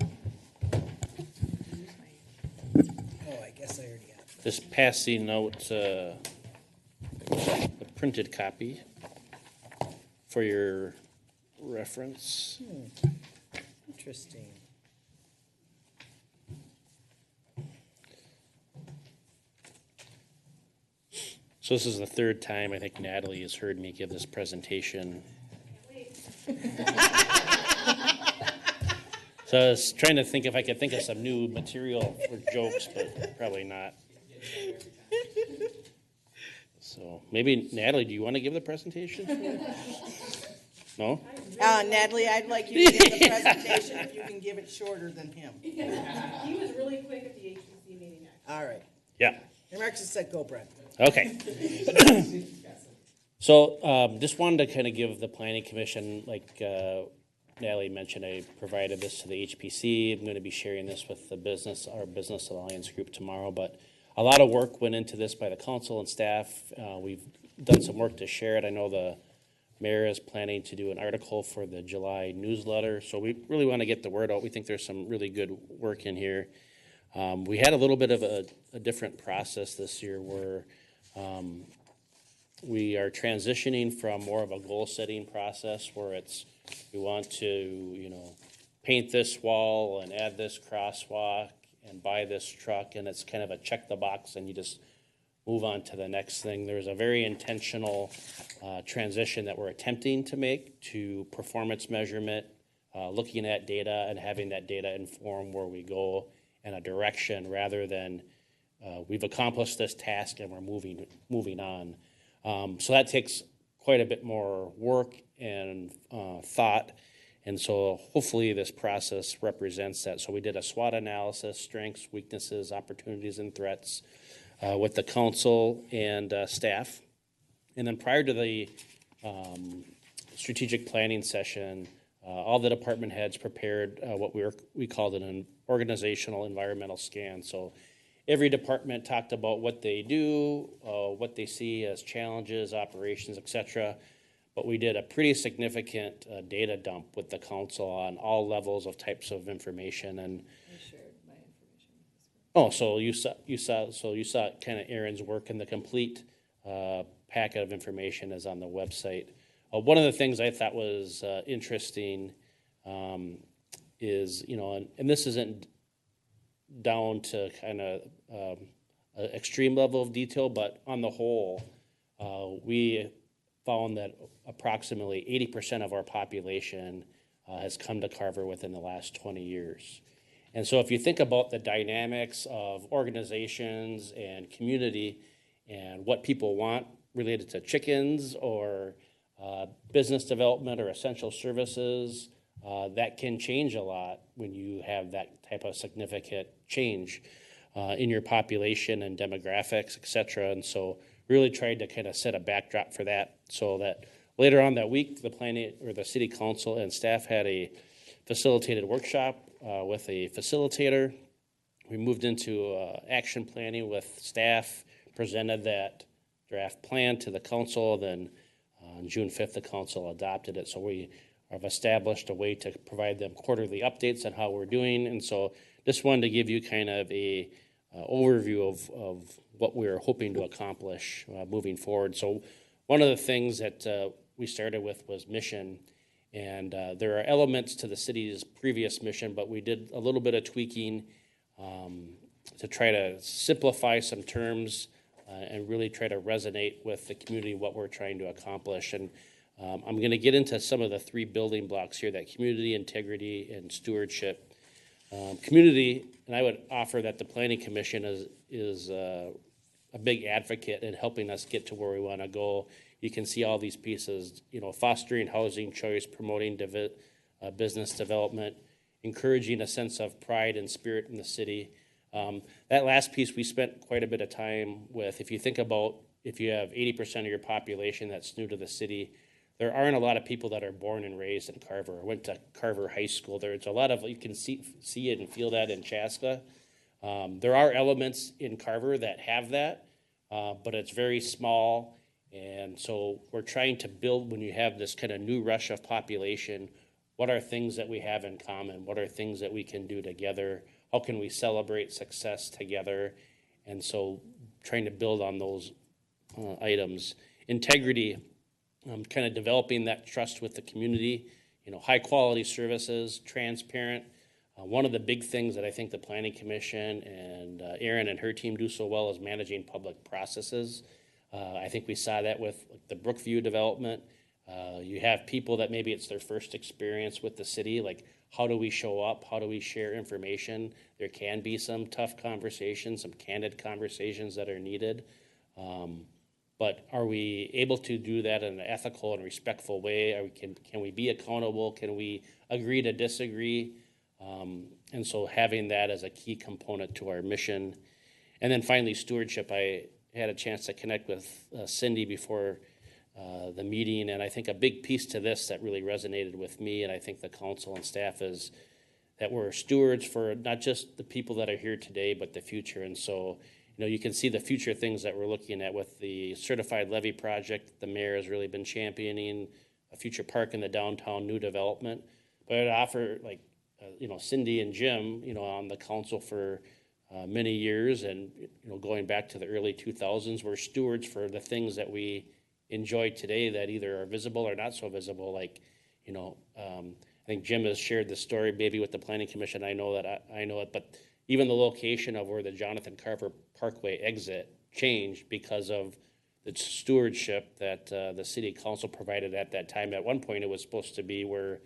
Oh, I guess I already got it. Just passing out the printed copy for your reference. Interesting. So this is the third time I think Natalie has heard me give this presentation. So I was trying to think if I could think of some new material for jokes, but probably not. So maybe Natalie, do you want to give the presentation? No? Natalie, I'd like you to give the presentation if you can give it shorter than him. He was really quick at the HBC meeting, actually. All right. Yeah. And Rex has said, go, Brett. Okay. So just wanted to kind of give the planning commission, like Natalie mentioned, I provided this to the HPC. I'm going to be sharing this with our business alliance group tomorrow, but a lot of work went into this by the council and staff. We've done some work to share it. I know the mayor is planning to do an article for the July newsletter, so we really want to get the word out. We think there's some really good work in here. We had a little bit of a different process this year where we are transitioning from more of a goal-setting process where we want to, paint this wall and add this crosswalk and buy this truck, and it's kind of a check the box and you just move on to the next thing. There's a very intentional transition that we're attempting to make to performance measurement, looking at data and having that data inform where we go in a direction rather than we've accomplished this task and we're moving on. So that takes quite a bit more work and thought, and so hopefully this process represents that. So we did a SWOT analysis, strengths, weaknesses, opportunities, and threats with the council and staff. And then prior to the strategic planning session, all the department heads prepared what we called an organizational environmental scan. So every department talked about what they do, what they see as challenges, operations, etc. But we did a pretty significant data dump with the council on all levels of types of information. And I shared my information with this group. oh, so you saw kind of Aaron's work, and the complete packet of information is on the website. One of the things I thought was interesting is, and this isn't down to kind of an extreme level of detail, but on the whole, we found that approximately 80% of our population has come to Carver within the last 20 years. And so if you think about the dynamics of organizations and community and what people want related to chickens or business development or essential services, that can change a lot when you have that type of significant change in your population and demographics, et cetera. And so really tried to kind of set a backdrop for that so that later on that week, the city council and staff had a facilitated workshop with a facilitator. We moved into action planning with staff, presented that draft plan to the council, then on June 5th, the council adopted it. So we have established a way to provide them quarterly updates on how we're doing. And so just wanted to give you kind of a overview of what we're hoping to accomplish moving forward. So one of the things that we started with was mission. And there are elements to the city's previous mission, but we did a little bit of tweaking to try to simplify some terms and really try to resonate with the community what we're trying to accomplish. And I'm going to get into some of the three building blocks here: that community, integrity, and stewardship. Community, and I would offer that the Planning Commission is a big advocate in helping us get to where we want to go. You can see all these pieces, fostering housing choice, promoting business development, encouraging a sense of pride and spirit in the city. That last piece we spent quite a bit of time with. If you think about if you have 80% of your population that's new to the city, there aren't a lot of people that are born and raised in Carver. I went to Carver High School. There's a lot of, you can see it and feel that in Chaska. There are elements in Carver that have that, but it's very small. And so we're trying to build, when you have this kind of new rush of population, what are things that we have in common? What are things that we can do together? How can we celebrate success together? And so trying to build on those items. Integrity, kind of developing that trust with the community, high quality services, transparent. One of the big things that I think the Planning Commission and Erin and her team do so well is managing public processes. I think we saw that with the Brookview development. You have people that maybe it's their first experience with the city, like how do we show up? How do we share information? There can be some tough conversations, some candid conversations that are needed. But are we able to do that in an ethical and respectful way? Can we be accountable? Can we agree to disagree? And so having that as a key component to our mission. And then finally, stewardship. I had a chance to connect with Cindy before the meeting, and I think a big piece to this that really resonated with me, and I think the council and staff, is that we're stewards for not just the people that are here today, but the future. And so, you can see the future things that we're looking at with the certified levy project. The mayor has really been championing a future park in the downtown, new development. But I'd offer, like, Cindy and Jim, on the council for many years, and going back to the early 2000s, we're stewards for the things that we enjoy today that either are visible or not so visible. Like, I think Jim has shared the story maybe with the Planning Commission. I know that I know it, but even the location of where the Jonathan Carver Parkway exit changed because of the stewardship that the city council provided at that time. At one point, it was supposed to be where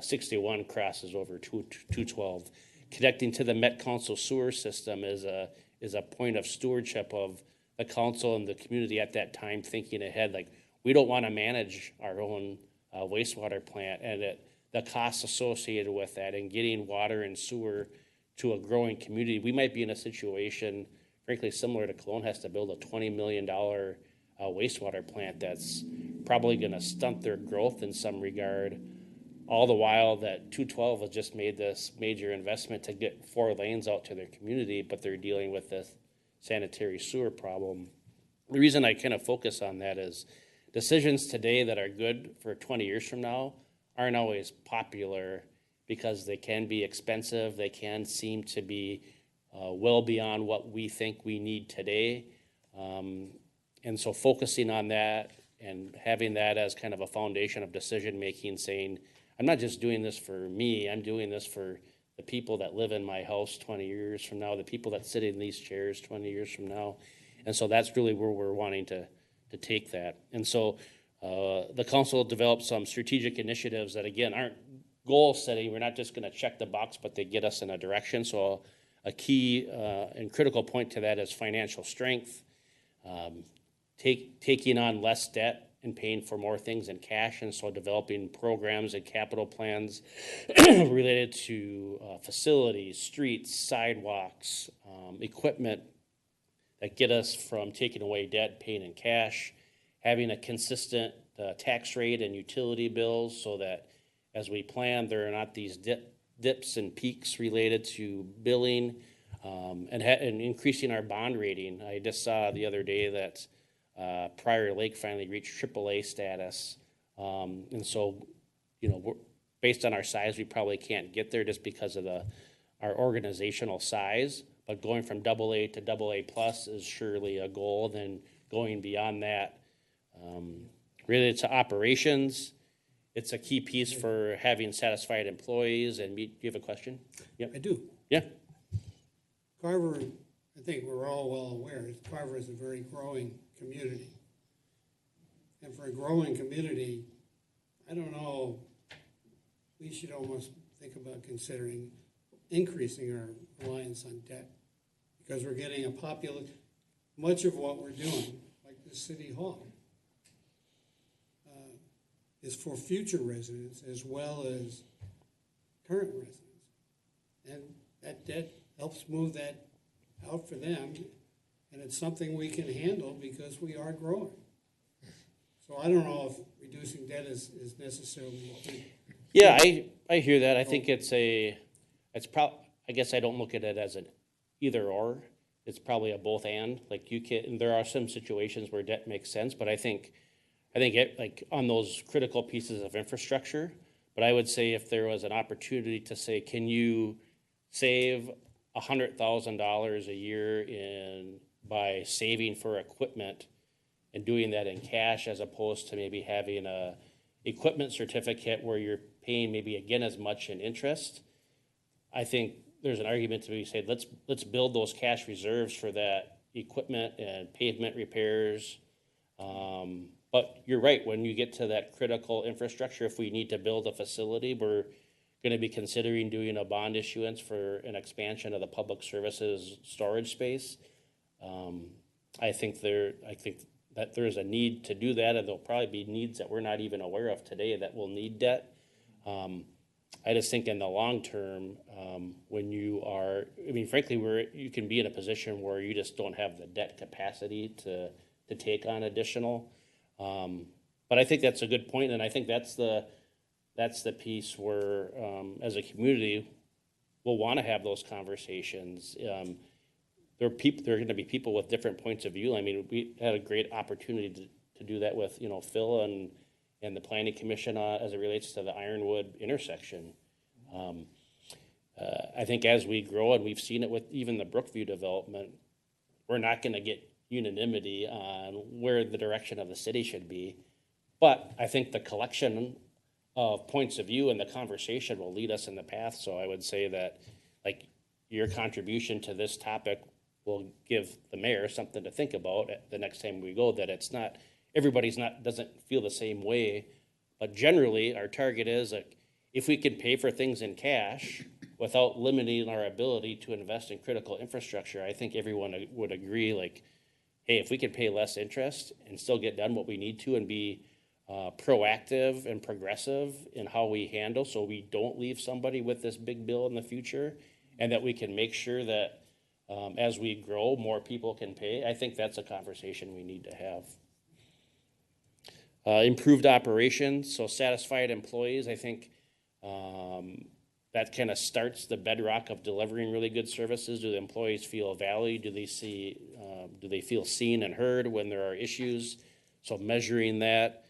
61 crosses over 212. Connecting to the Met Council sewer system is a point of stewardship of the council and the community at that time, thinking ahead. Like, we don't want to manage our own wastewater plant and the costs associated with that, and getting water and sewer to a growing community. We might be in a situation, frankly, similar to Cologne has to build a $20 million wastewater plant that's probably going to stunt their growth in some regard. All the while that 212 has just made this major investment to get 4 lanes out to their community, but they're dealing with this sanitary sewer problem. The reason I kind of focus on that is decisions today that are good for 20 years from now aren't always popular because they can be expensive. They can seem to be well beyond what we think we need today. And so focusing on that and having that as kind of a foundation of decision making, saying, I'm not just doing this for me, I'm doing this for the people that live in my house 20 years from now, the people that sit in these chairs 20 years from now. And so that's really where we're wanting to take that. And so the council developed some strategic initiatives that, again, aren't goal setting. We're not just going to check the box, but they get us in a direction. So a key and critical point to that is financial strength, taking on less debt and paying for more things in cash, and so developing programs and capital plans related to facilities, streets, sidewalks, equipment that get us from taking away debt, paying in cash, having a consistent tax rate and utility bills so that as we plan, there are not these dips and peaks related to billing, and increasing our bond rating. I just saw the other day that Prior Lake finally reached AAA status. And so, based on our size, we probably can't get there just because of our organizational size. But going from AA to AA plus is surely a goal. Then going beyond that, related to operations, it's a key piece for having satisfied employees. And do you have a question? Yep. I do. Yeah. Carver, I think we're all well aware, Carver is a very growing community. And for a growing community, I don't know, we should almost think about considering increasing our reliance on debt, because we're getting much of what we're doing, like the city hall, is for future residents as well as current residents. And that debt helps move that out for them, and it's something we can handle because we are growing. So I don't know if reducing debt is necessarily a thing. Yeah, I hear that. I think I guess I don't look at it as an either or. It's probably a both and. Like you can, there are some situations where debt makes sense, but I think like on those critical pieces of infrastructure. But I would say if there was an opportunity to say, can you save $100,000 a year by saving for equipment and doing that in cash as opposed to maybe having a equipment certificate where you're paying maybe again as much in interest. I think there's an argument to be said, let's build those cash reserves for that equipment and pavement repairs. But you're right, when you get to that critical infrastructure, if we need to build a facility, we're gonna be considering doing a bond issuance for an expansion of the public services storage space. I think that there's a need to do that, and there'll probably be needs that we're not even aware of today that will need debt. I just think in the long term, when you are, I mean, frankly, you can be in a position where you just don't have the debt capacity to take on additional. But I think that's a good point, and I think that's the piece where, as a community, we'll want to have those conversations. There are going to be people with different points of view. I mean, we had a great opportunity to do that with Phil and the Planning Commission as it relates to the Ironwood intersection. I think as we grow, and we've seen it with even the Brookview development, we're not going to get unanimity on where the direction of the city should be. But I think the collection of points of view and the conversation will lead us in the path. So I would say that, like, your contribution to this topic will give the mayor something to think about the next time we go, that it's not, doesn't feel the same way. But generally, our target is, like, if we can pay for things in cash without limiting our ability to invest in critical infrastructure, I think everyone would agree, like, hey, if we can pay less interest and still get done what we need to and be proactive and progressive in how we handle, so we don't leave somebody with this big bill in the future, and that we can make sure that as we grow, more people can pay, I think that's a conversation we need to have. Improved operations, so satisfied employees, I think that kind of starts the bedrock of delivering really good services. Do the employees feel valued? Do they feel seen and heard when there are issues? So measuring that.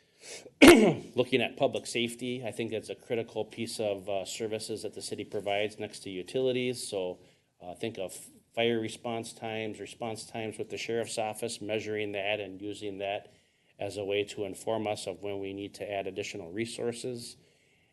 Looking at public safety, I think that's a critical piece of services that the city provides next to utilities. So think of fire response times with the sheriff's office, measuring that and using that as a way to inform us of when we need to add additional resources.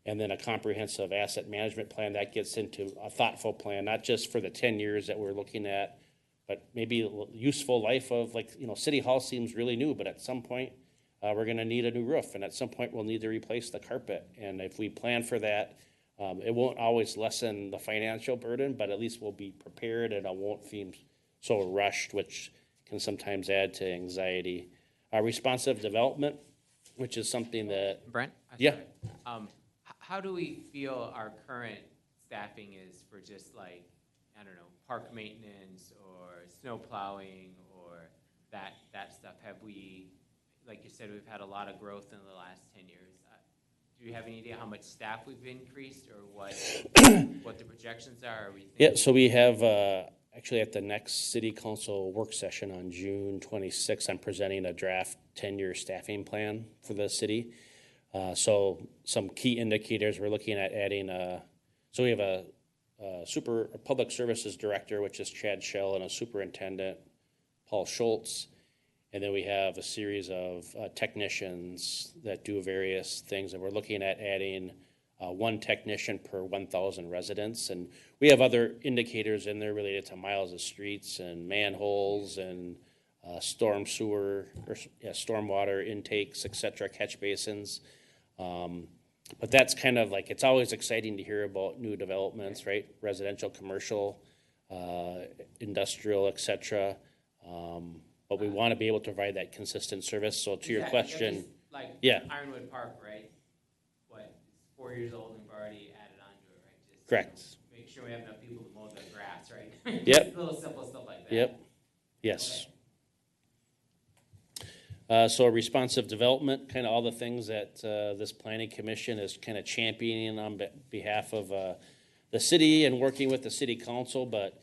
And then a comprehensive asset management plan that gets into a thoughtful plan, not just for the 10 years that we're looking at, but maybe a useful life of, like, City Hall seems really new, but at some point we're gonna need a new roof, and at some point we'll need to replace the carpet. And if we plan for that, it won't always lessen the financial burden, but at least we'll be prepared and it won't seem so rushed, which can sometimes add to anxiety. Responsive development, which is something that... Brent? Yeah. How do we feel our current staffing is for just, like, I don't know, park maintenance or snow plowing or that stuff? Have we, like you said, we've had a lot of growth in the last 10 years. Do you have any idea how much staff we've increased or what the projections are? Yeah, so we have, actually at the next city council work session on June 26th, I'm presenting a draft 10-year staffing plan for the city. So some key indicators, we're looking at adding so we have a public services director, which is Chad Schell, and a superintendent, Paul Schultz. And then we have a series of technicians that do various things, and we're looking at adding one technician per 1,000 residents. And we have other indicators in there related to miles of streets and manholes and stormwater intakes, et cetera, catch basins. But that's kind of like, it's always exciting to hear about new developments, right? Residential, commercial, industrial, et cetera. But we want to be able to provide that consistent service. So to your question, like yeah. Ironwood Park, right? What, it's 4 years old and we've already added on to it, right? Just correct. Make sure we have enough people to mow the grass, right? Yep. Little simple stuff like that. Yep. Yes. So responsive development, kind of all the things that this planning commission is kind of championing on behalf of the city and working with the city council, but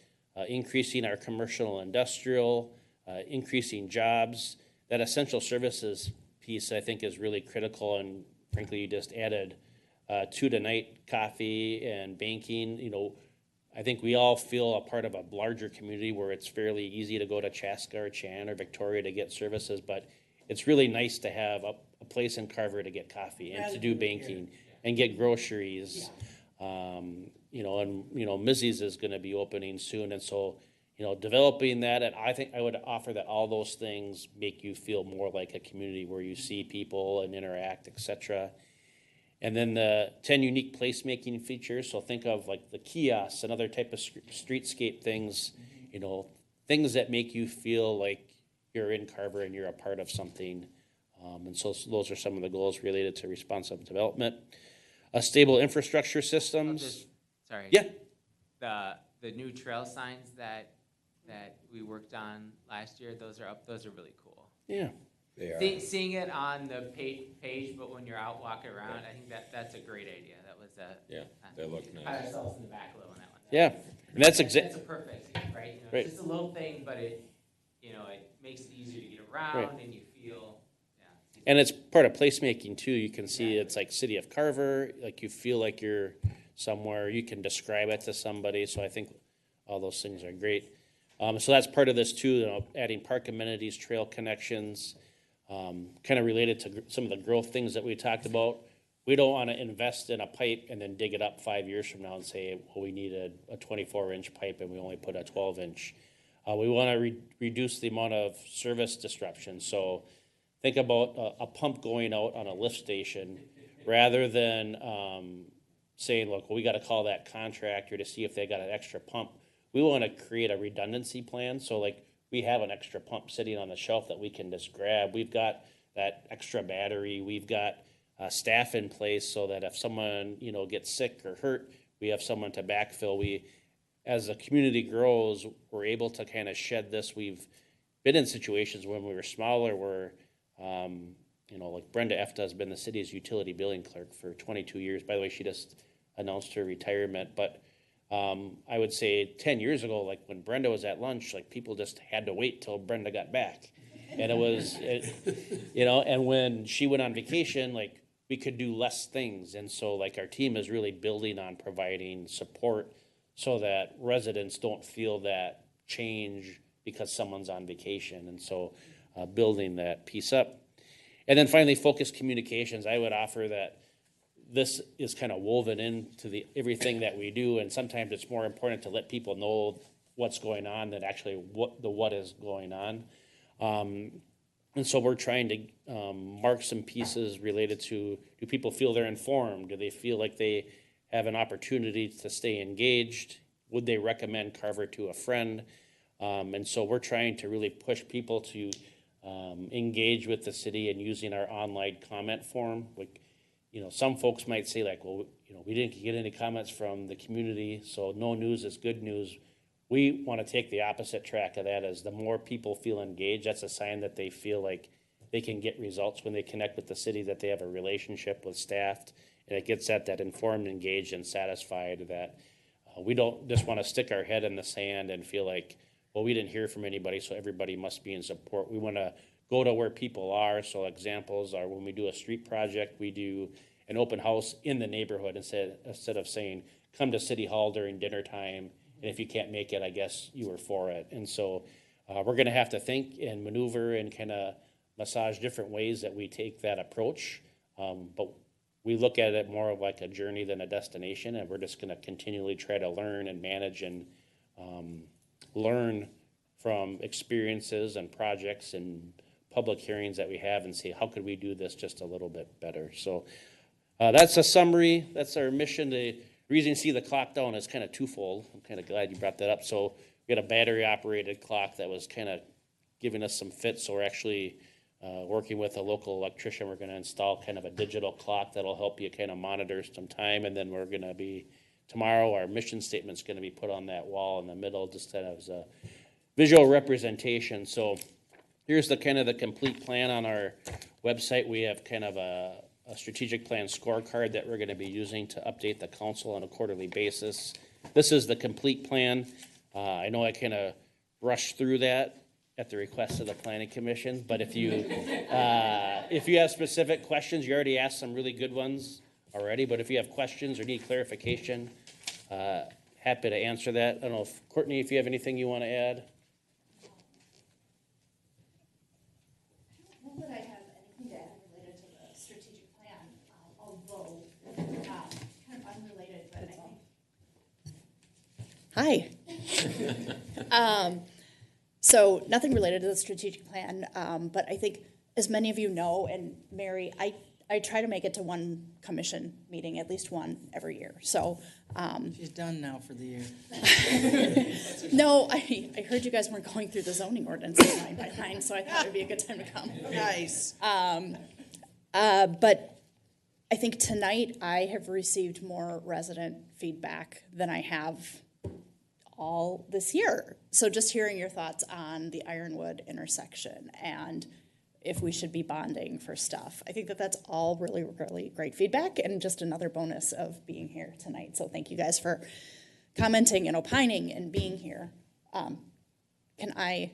increasing our commercial and industrial, increasing jobs. That essential services piece, I think, is really critical, and frankly, you just added to tonight, coffee and banking. You know, I think we all feel a part of a larger community where it's fairly easy to go to Chaska or Chan or Victoria to get services, but it's really nice to have a place in Carver to get coffee and to do banking and get groceries. You know, and, you know, Mizzy's is gonna be opening soon, and so, you know, developing that, and I think I would offer that all those things make you feel more like a community where you see people and interact, et cetera. And then the 10 unique placemaking features, so think of like the kiosks and other type of streetscape things, you know, things that make you feel like you're in Carver and you're a part of something. And so those are some of the goals related to responsive development. Stable infrastructure systems. Sorry. Yeah. The new trail signs that we worked on last year, those are up, those are really cool. Yeah. They are. Seeing it on the page, but when you're out walking around, I think that's a great idea. That was Yeah, they look nice. Pat ourselves in the back a little on that one. Yeah, and that's That's a perfect thing, right? You know, Right. It's just a little thing, but it, you know, it makes it easier to get around, Right. and you feel, yeah. And it's part of placemaking too. You can see it's like City of Carver, like you feel like you're somewhere. You can describe it to somebody. So I think all those things are great. So that's part of this too, you know, adding park amenities, trail connections, kind of related to some of the growth things that we talked about. We don't want to invest in a pipe and then dig it up 5 years from now and say, well, we needed a 24-inch pipe and we only put a 12-inch. We want to reduce the amount of service disruption. So think about a pump going out on a lift station rather than saying, look, well, we got to call that contractor to see if they got an extra pump. We want to create a redundancy plan. So like we have an extra pump sitting on the shelf that we can just grab. We've got that extra battery. We've got staff in place so that if someone, you know, gets sick or hurt, we have someone to backfill. We, as the community grows, we're able to kind of shed this. We've been in situations when we were smaller where, you know, like Brenda Efta has been the city's utility billing clerk for 22 years. By the way, she just announced her retirement. But I would say 10 years ago, like when Brenda was at lunch, like people just had to wait till Brenda got back. And it was, you know, and when she went on vacation, like we could do less things. And so like our team is really building on providing support so that residents don't feel that change because someone's on vacation. And so building that piece up. And then finally, focused communications. I would offer that this is kind of woven into everything that we do, and sometimes it's more important to let people know what's going on than actually what is going on. And so we're trying to mark some pieces related to, do people feel they're informed? Do they feel like they have an opportunity to stay engaged? Would they recommend Carver to a friend? And so we're trying to really push people to engage with the city and using our online comment form. Like, you know, some folks might say like, well, you know, we didn't get any comments from the community, so no news is good news. We want to take the opposite track of that. As the more people feel engaged, that's a sign that they feel like they can get results when they connect with the city, that they have a relationship with staff, and it gets at that informed, engaged, and satisfied that we don't just want to stick our head in the sand and feel like, well, we didn't hear from anybody, so everybody must be in support. We want to go to where people are. So examples are when we do a street project, we do an open house in the neighborhood instead of saying, come to City Hall during dinner time, and if you can't make it, I guess you were for it. And so we're going to have to think and maneuver and kind of massage different ways that we take that approach. But we look at it more of like a journey than a destination, and we're just going to continually try to learn and manage and learn from experiences and projects and public hearings that we have and say, how could we do this just a little bit better? So that's a summary. That's our mission. The reason you see the clock down is kind of twofold. I'm kind of glad you brought that up. So we had a battery operated clock that was kind of giving us some fits. So we're actually working with a local electrician. We're going to install kind of a digital clock that'll help you kind of monitor some time. And then we're going to be, tomorrow, our mission statement's going to be put on that wall in the middle, just kind of as a visual representation. So Here's the kind of the complete plan on our website. We have kind of a strategic plan scorecard that we're gonna be using to update the council on a quarterly basis. This is the complete plan. I know I kind of rushed through that at the request of the planning commission, but if you have specific questions, you already asked some really good ones already, but if you have questions or need clarification, happy to answer that. I don't know if, Courtney, if you have anything you want to add? Not that I have anything to add related to the strategic plan, although kind of unrelated, but I think. Hi. So nothing related to the strategic plan, but I think, as many of you know, and Mary, I try to make it to one commission meeting, at least one every year. So She's done now for the year. no, I heard you guys weren't going through the zoning ordinances line by line, so I thought it would be a good time to come. Nice. But I think tonight I have received more resident feedback than I have all this year. So just hearing your thoughts on the Ironwood intersection and if we should be bonding for stuff. I think that that's all really, really great feedback and just another bonus of being here tonight. So thank you guys for commenting and opining and being here. Can I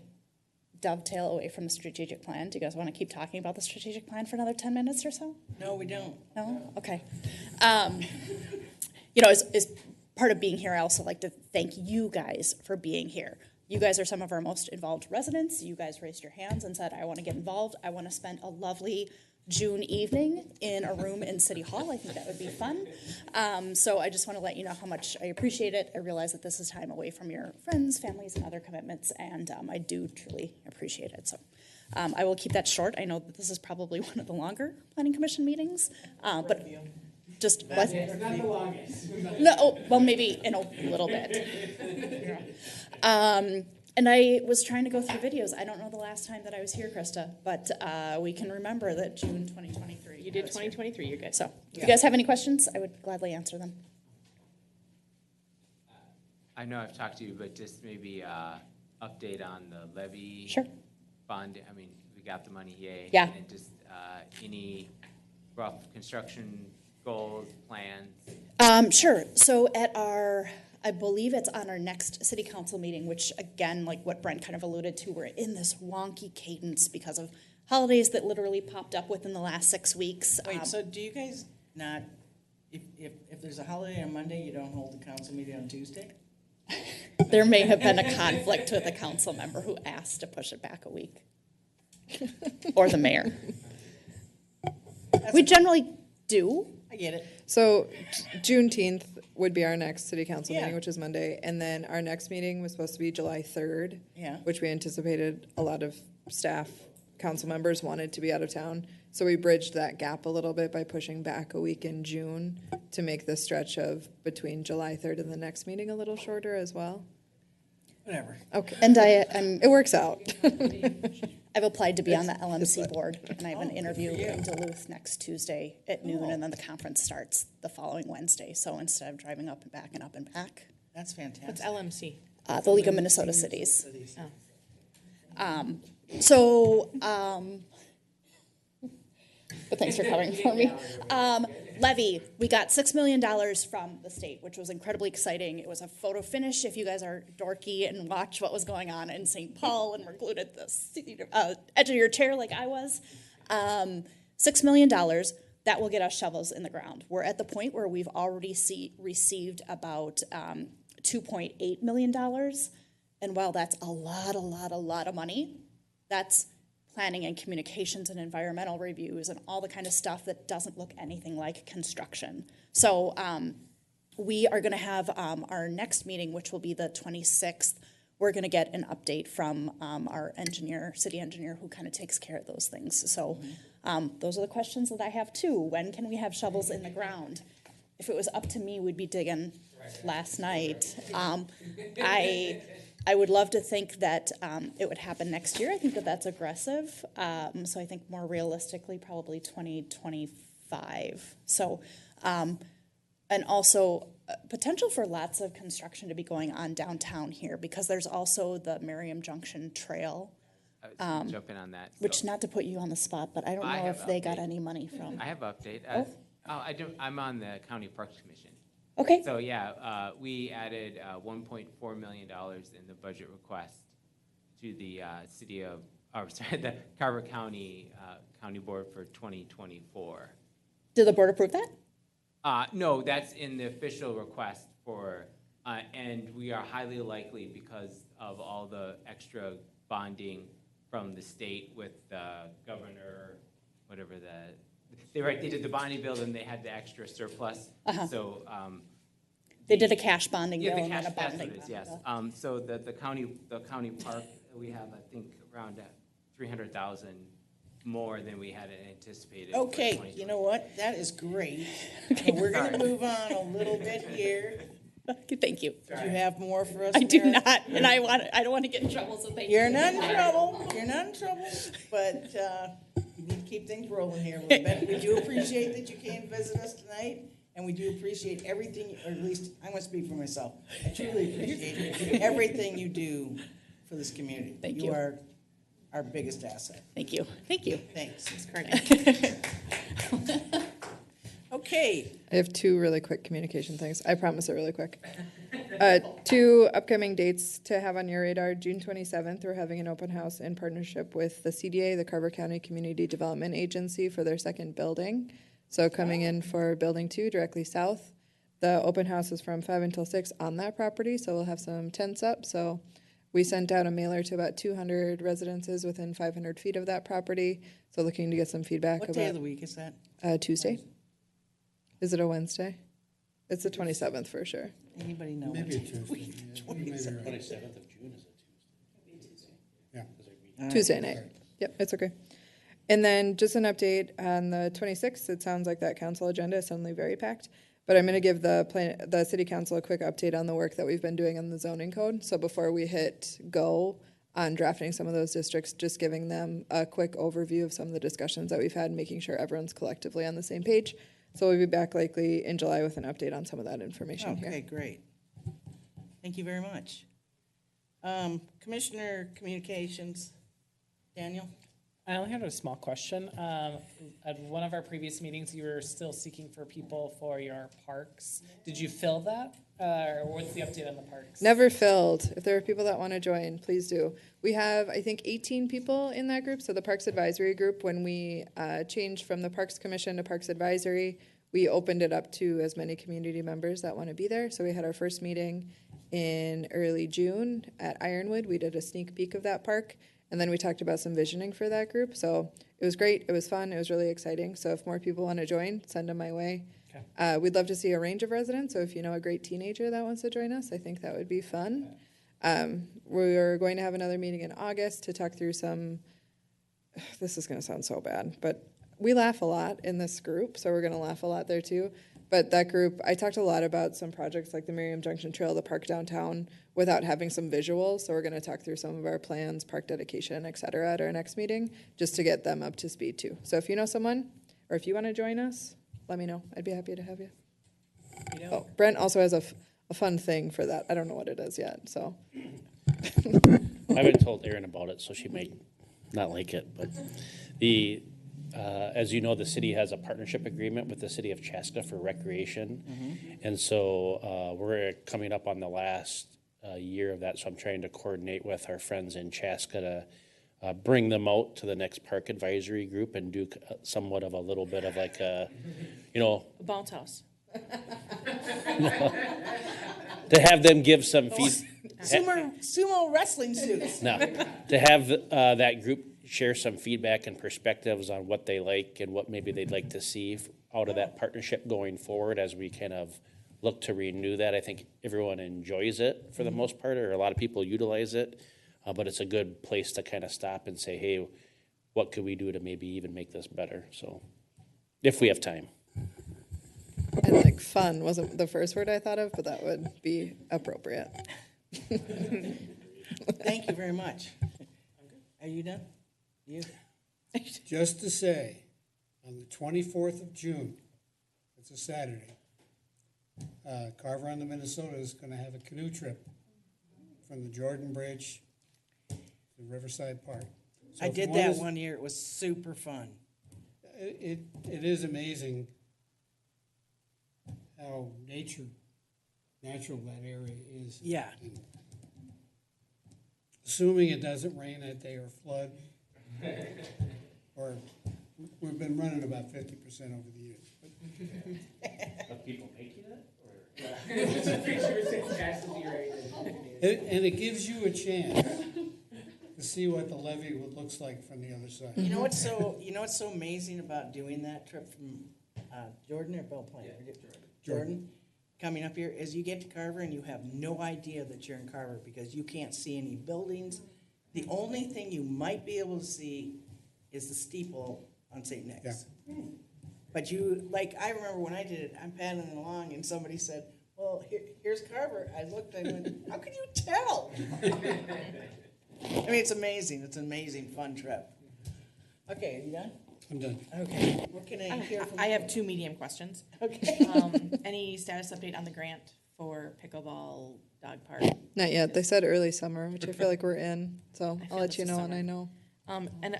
dovetail away from the strategic plan? Do you guys want to keep talking about the strategic plan for another 10 minutes or so? No, we don't. No? Okay. You know, as part of being here, I also like to thank you guys for being here. You guys are some of our most involved residents. You guys raised your hands and said, I want to get involved. I want to spend a lovely June evening in a room in City Hall. I think that would be fun. So I just want to let you know how much I appreciate it. I realize that this is time away from your friends, families, and other commitments, and I do truly appreciate it. So I will keep that short. I know that this is probably one of the longer Planning Commission meetings, but just what? Not the longest. No, well, maybe in a little bit. And I was trying to go through videos. I don't know the last time that I was here, Krista, but we can remember that June 2023. You did 2023, you're good. So if you guys have any questions, I would gladly answer them. I know I've talked to you, but just maybe update on the levy. Sure. Fund. I mean, we got the money, yay. Yeah. And just any rough construction goals, plans? Sure. So at I believe it's on our next city council meeting, which again, like what Brent kind of alluded to, we're in this wonky cadence because of holidays that literally popped up within the last 6 weeks. Wait, so do you guys not, if there's a holiday on Monday, you don't hold the council meeting on Tuesday? There may have been a conflict with a council member who asked to push it back a week. Or the mayor. We generally do. I get it. So Juneteenth would be our next city council Yeah. meeting, which is Monday, and then our next meeting was supposed to be July 3rd, Yeah. which we anticipated a lot of staff, council members wanted to be out of town. So we bridged that gap a little bit by pushing back a week in June to make the stretch of between July 3rd and the next meeting a little shorter as well. Whatever. Okay. And It works out. I've applied to be on the LMC board, and I have an interview in Duluth next Tuesday at noon, and then the conference starts the following Wednesday. So instead of driving up and back and up and back, That's fantastic. What's LMC? The League of Minnesota Cities. But thanks for covering for me. Levy, we got $6 million from the state, which was incredibly exciting. It was a photo finish. If you guys are dorky and watch what was going on in St. Paul and were glued at the edge of your chair like I was, $6 million, that will get us shovels in the ground. We're at the point where we've already received about $2.8 million. And while that's a lot of money, that's planning and communications and environmental reviews and all the kind of stuff that doesn't look anything like construction. So we are going to have our next meeting, which will be the 26th. We're going to get an update from our engineer, city engineer, who kind of takes care of those things. So those are the questions that I have too. When can we have shovels in the ground? If it was up to me, we'd be digging last night. I would love to think that it would happen next year. I think that that's aggressive. So I think more realistically, probably 2025. So, and also potential for lots of construction to be going on downtown here, because there's also the Merriam Junction Trail I was jump in on that. Which, So not to put you on the spot, but I don't I know have if they got update. any money from. I have update. I do. I'm on the County Parks Commission. Okay. So yeah, we added $1.4 million in the budget request to the city of, or sorry, the Carver County County Board for 2024. Did the board approve that? No, that's in the official request for, and we are highly likely because of all the extra bonding from the state with the governor, whatever they did the bonding bill and they had the extra surplus. So They did a cash bonding yeah, bill the and cash, then a that's what bonding it is, bill. yes. So the county park, we have, I think, around 300,000 more than we had anticipated. for Okay, 2020. you know what? That is great. But we're gonna move on a little bit here. Okay, thank you. Do you have more for us? I do Mary? not, and I don't want to get in trouble, so thank you. You're not in trouble. You're not in trouble, but we need to keep things rolling here a little bit. We do appreciate that you came to visit us tonight, and we do appreciate everything, or at least I'm gonna speak for myself. I truly appreciate everything you do for this community. Thank You you. are our biggest asset. Thank you. Thank you. Thanks. Courtney. Okay, I have two really quick communication things. I promise they're really quick. Two upcoming dates to have on your radar. June 27th, we're having an open house in partnership with the CDA, the Carver County Community Development Agency, for their second building. So coming in for Building 2 directly south. The open house is from 5 until 6 on that property, so we'll have some tents up. So we sent out a mailer to about 200 residences within 500 feet of that property. So looking to get some feedback what about day of the week is that? Tuesday. Is it a Wednesday? It's the 27th for sure. Anybody know? Maybe what a day of the week? Tuesday. Yeah, you may be right. 27th of June is a Tuesday. Yeah. All right. Tuesday night. Yep, it's okay. And then just an update on the 26th. It sounds like that council agenda is suddenly very packed. But I'm going to give the city council a quick update on the work that we've been doing on the zoning code. So before we hit go on drafting some of those districts, just giving them a quick overview of some of the discussions that we've had, making sure everyone's collectively on the same page. So we'll be back likely in July with an update on some of that information here. Okay, great. Thank you very much. Commissioner Communications, Daniel? I only had a small question. At one of our previous meetings, you were still seeking for people for your parks. Did you fill that? Or what's the update on the parks? Never filled. If there are people that want to join, please do. We have, I think, 18 people in that group. So the Parks Advisory Group, when we changed from the Parks Commission to Parks Advisory, we opened it up to as many community members that want to be there. So we had our first meeting in early June at Ironwood. We did a sneak peek of that park. And then we talked about some visioning for that group. So it was great. It was fun. It was really exciting. So if more people want to join, send them my way. Okay. We'd love to see a range of residents. So if you know a great teenager that wants to join us, I think that would be fun. We're going to have another meeting in August to talk through some, this is going to sound so bad, but we laugh a lot in this group. So we're going to laugh a lot there too. But that group, I talked a lot about some projects like the Miriam Junction Trail, the park downtown, without having some visuals. So we're going to talk through some of our plans, park dedication, et cetera, at our next meeting, just to get them up to speed too. So if you know someone, or if you want to join us, let me know. I'd be happy to have you. Oh, Brent also has a fun thing for that. I don't know what it is yet, so. I haven't told Erin about it, so she might not like it, but as you know, the city has a partnership agreement with the city of Chaska for recreation. And so we're coming up on the last year of that, so I'm trying to coordinate with our friends in Chaska to bring them out to the next park advisory group and do somewhat of a little bit of like a, A bounce house. to have them give some feedback. Sumo wrestling suits. No, to have that group share some feedback and perspectives on what they like and what maybe they'd like to see out of that partnership going forward as we kind of look to renew that. I think everyone enjoys it for the most part, or a lot of people utilize it, but it's a good place to kind of stop and say, hey, what could we do to maybe even make this better? So if we have time. And like fun wasn't the first word I thought of, but that would be appropriate. Thank you very much. Are you done? You? Just to say, on the 24th of June, it's a Saturday, Carver on the Minnesota is going to have a canoe trip from the Jordan Bridge to Riverside Park. So I if you did want that us- one year. It was super fun. It is amazing how natural that area is. Yeah. Assuming it doesn't rain that day or flood, or we've been running about 50% over the years. Of people making it, or? And it gives you a chance to see what the levee looks like from the other side. You know what's so amazing about doing that trip from Jordan or Belle Plaine? Jordan. Coming up here is you get to Carver and you have no idea that you're in Carver because you can't see any buildings. The only thing you might be able to see is the steeple on St. Nick's. Yeah. But you, like, I remember when I did it, I'm paddling along and somebody said, well, here's Carver. I looked, I went, how could you tell? I mean, it's amazing. It's an amazing, fun trip. Okay, are you done? I'm done. Okay. What can I hear from you? I have two medium questions. Okay. Any status update on the grant for pickleball dog park? Not yet. They said early summer, which I feel like we're in, so I I'll feel let it's you the know when summer. I know. And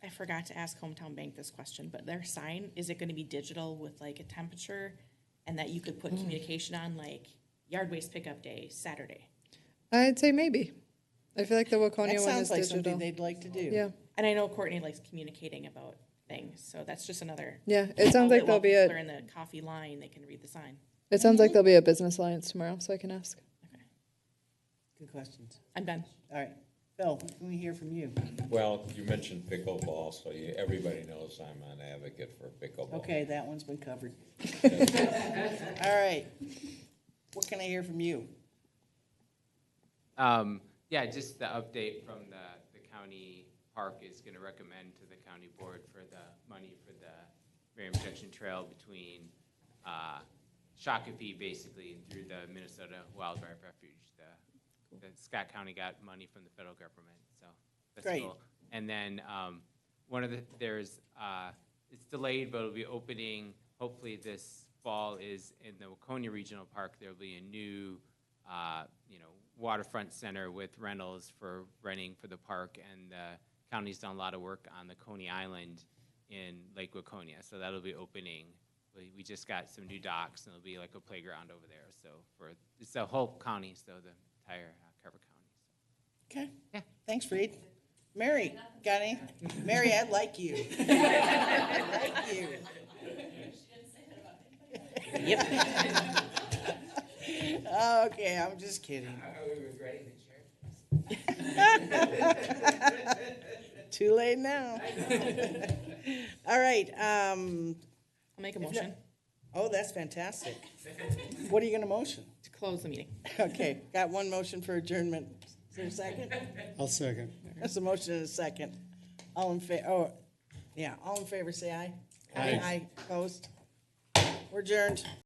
I forgot to ask Hometown Bank this question, but their sign, is it gonna be digital with like a temperature? And that you could put communication on, like yard waste pickup day, Saturday? I'd say maybe. I feel like the Waconia That one is sounds like digital. something they'd like to do. Yeah, And I know Courtney likes communicating about things, so that's just another. yeah. It sounds like there'll be People are a. in the coffee line, they can read the sign. It sounds like there'll be a business alliance tomorrow, so I can ask. Good questions. I'm done. All right. Phil, what can we hear from you? Well, you mentioned pickleball, so everybody knows I'm an advocate for pickleball. Okay, that one's been covered. All right. What can I hear from you? Yeah, just the update from the county park is gonna recommend to the county board for the money for the Merriam Junction Trail between, Shakopee basically through the Minnesota Wildlife Refuge. The Scott County got money from the federal government, so that's Great. cool. And then, it's delayed, but it'll be opening hopefully this fall is in the Waconia Regional Park. There'll be a new, waterfront center with rentals for renting for the park, and the county's done a lot of work on the Coney Island in Lake Waconia, so that'll be opening. We just got some new docks, and there'll be like a playground over there, so it's the whole county, so the entire Carver County. Okay. Yeah. Thanks, Reed. Mary, got any? Mary, I like you. I like you. Yep. Okay, I'm just kidding. Are we regretting the chair? Too late now. All right. I'll make a motion Oh, that's fantastic. What are you going to motion? to close the meeting. Okay, got one motion for adjournment. Is there a second? I'll second. That's a motion and a second. All in favor, all in favor, say aye. Aye. Aye, opposed? We're adjourned.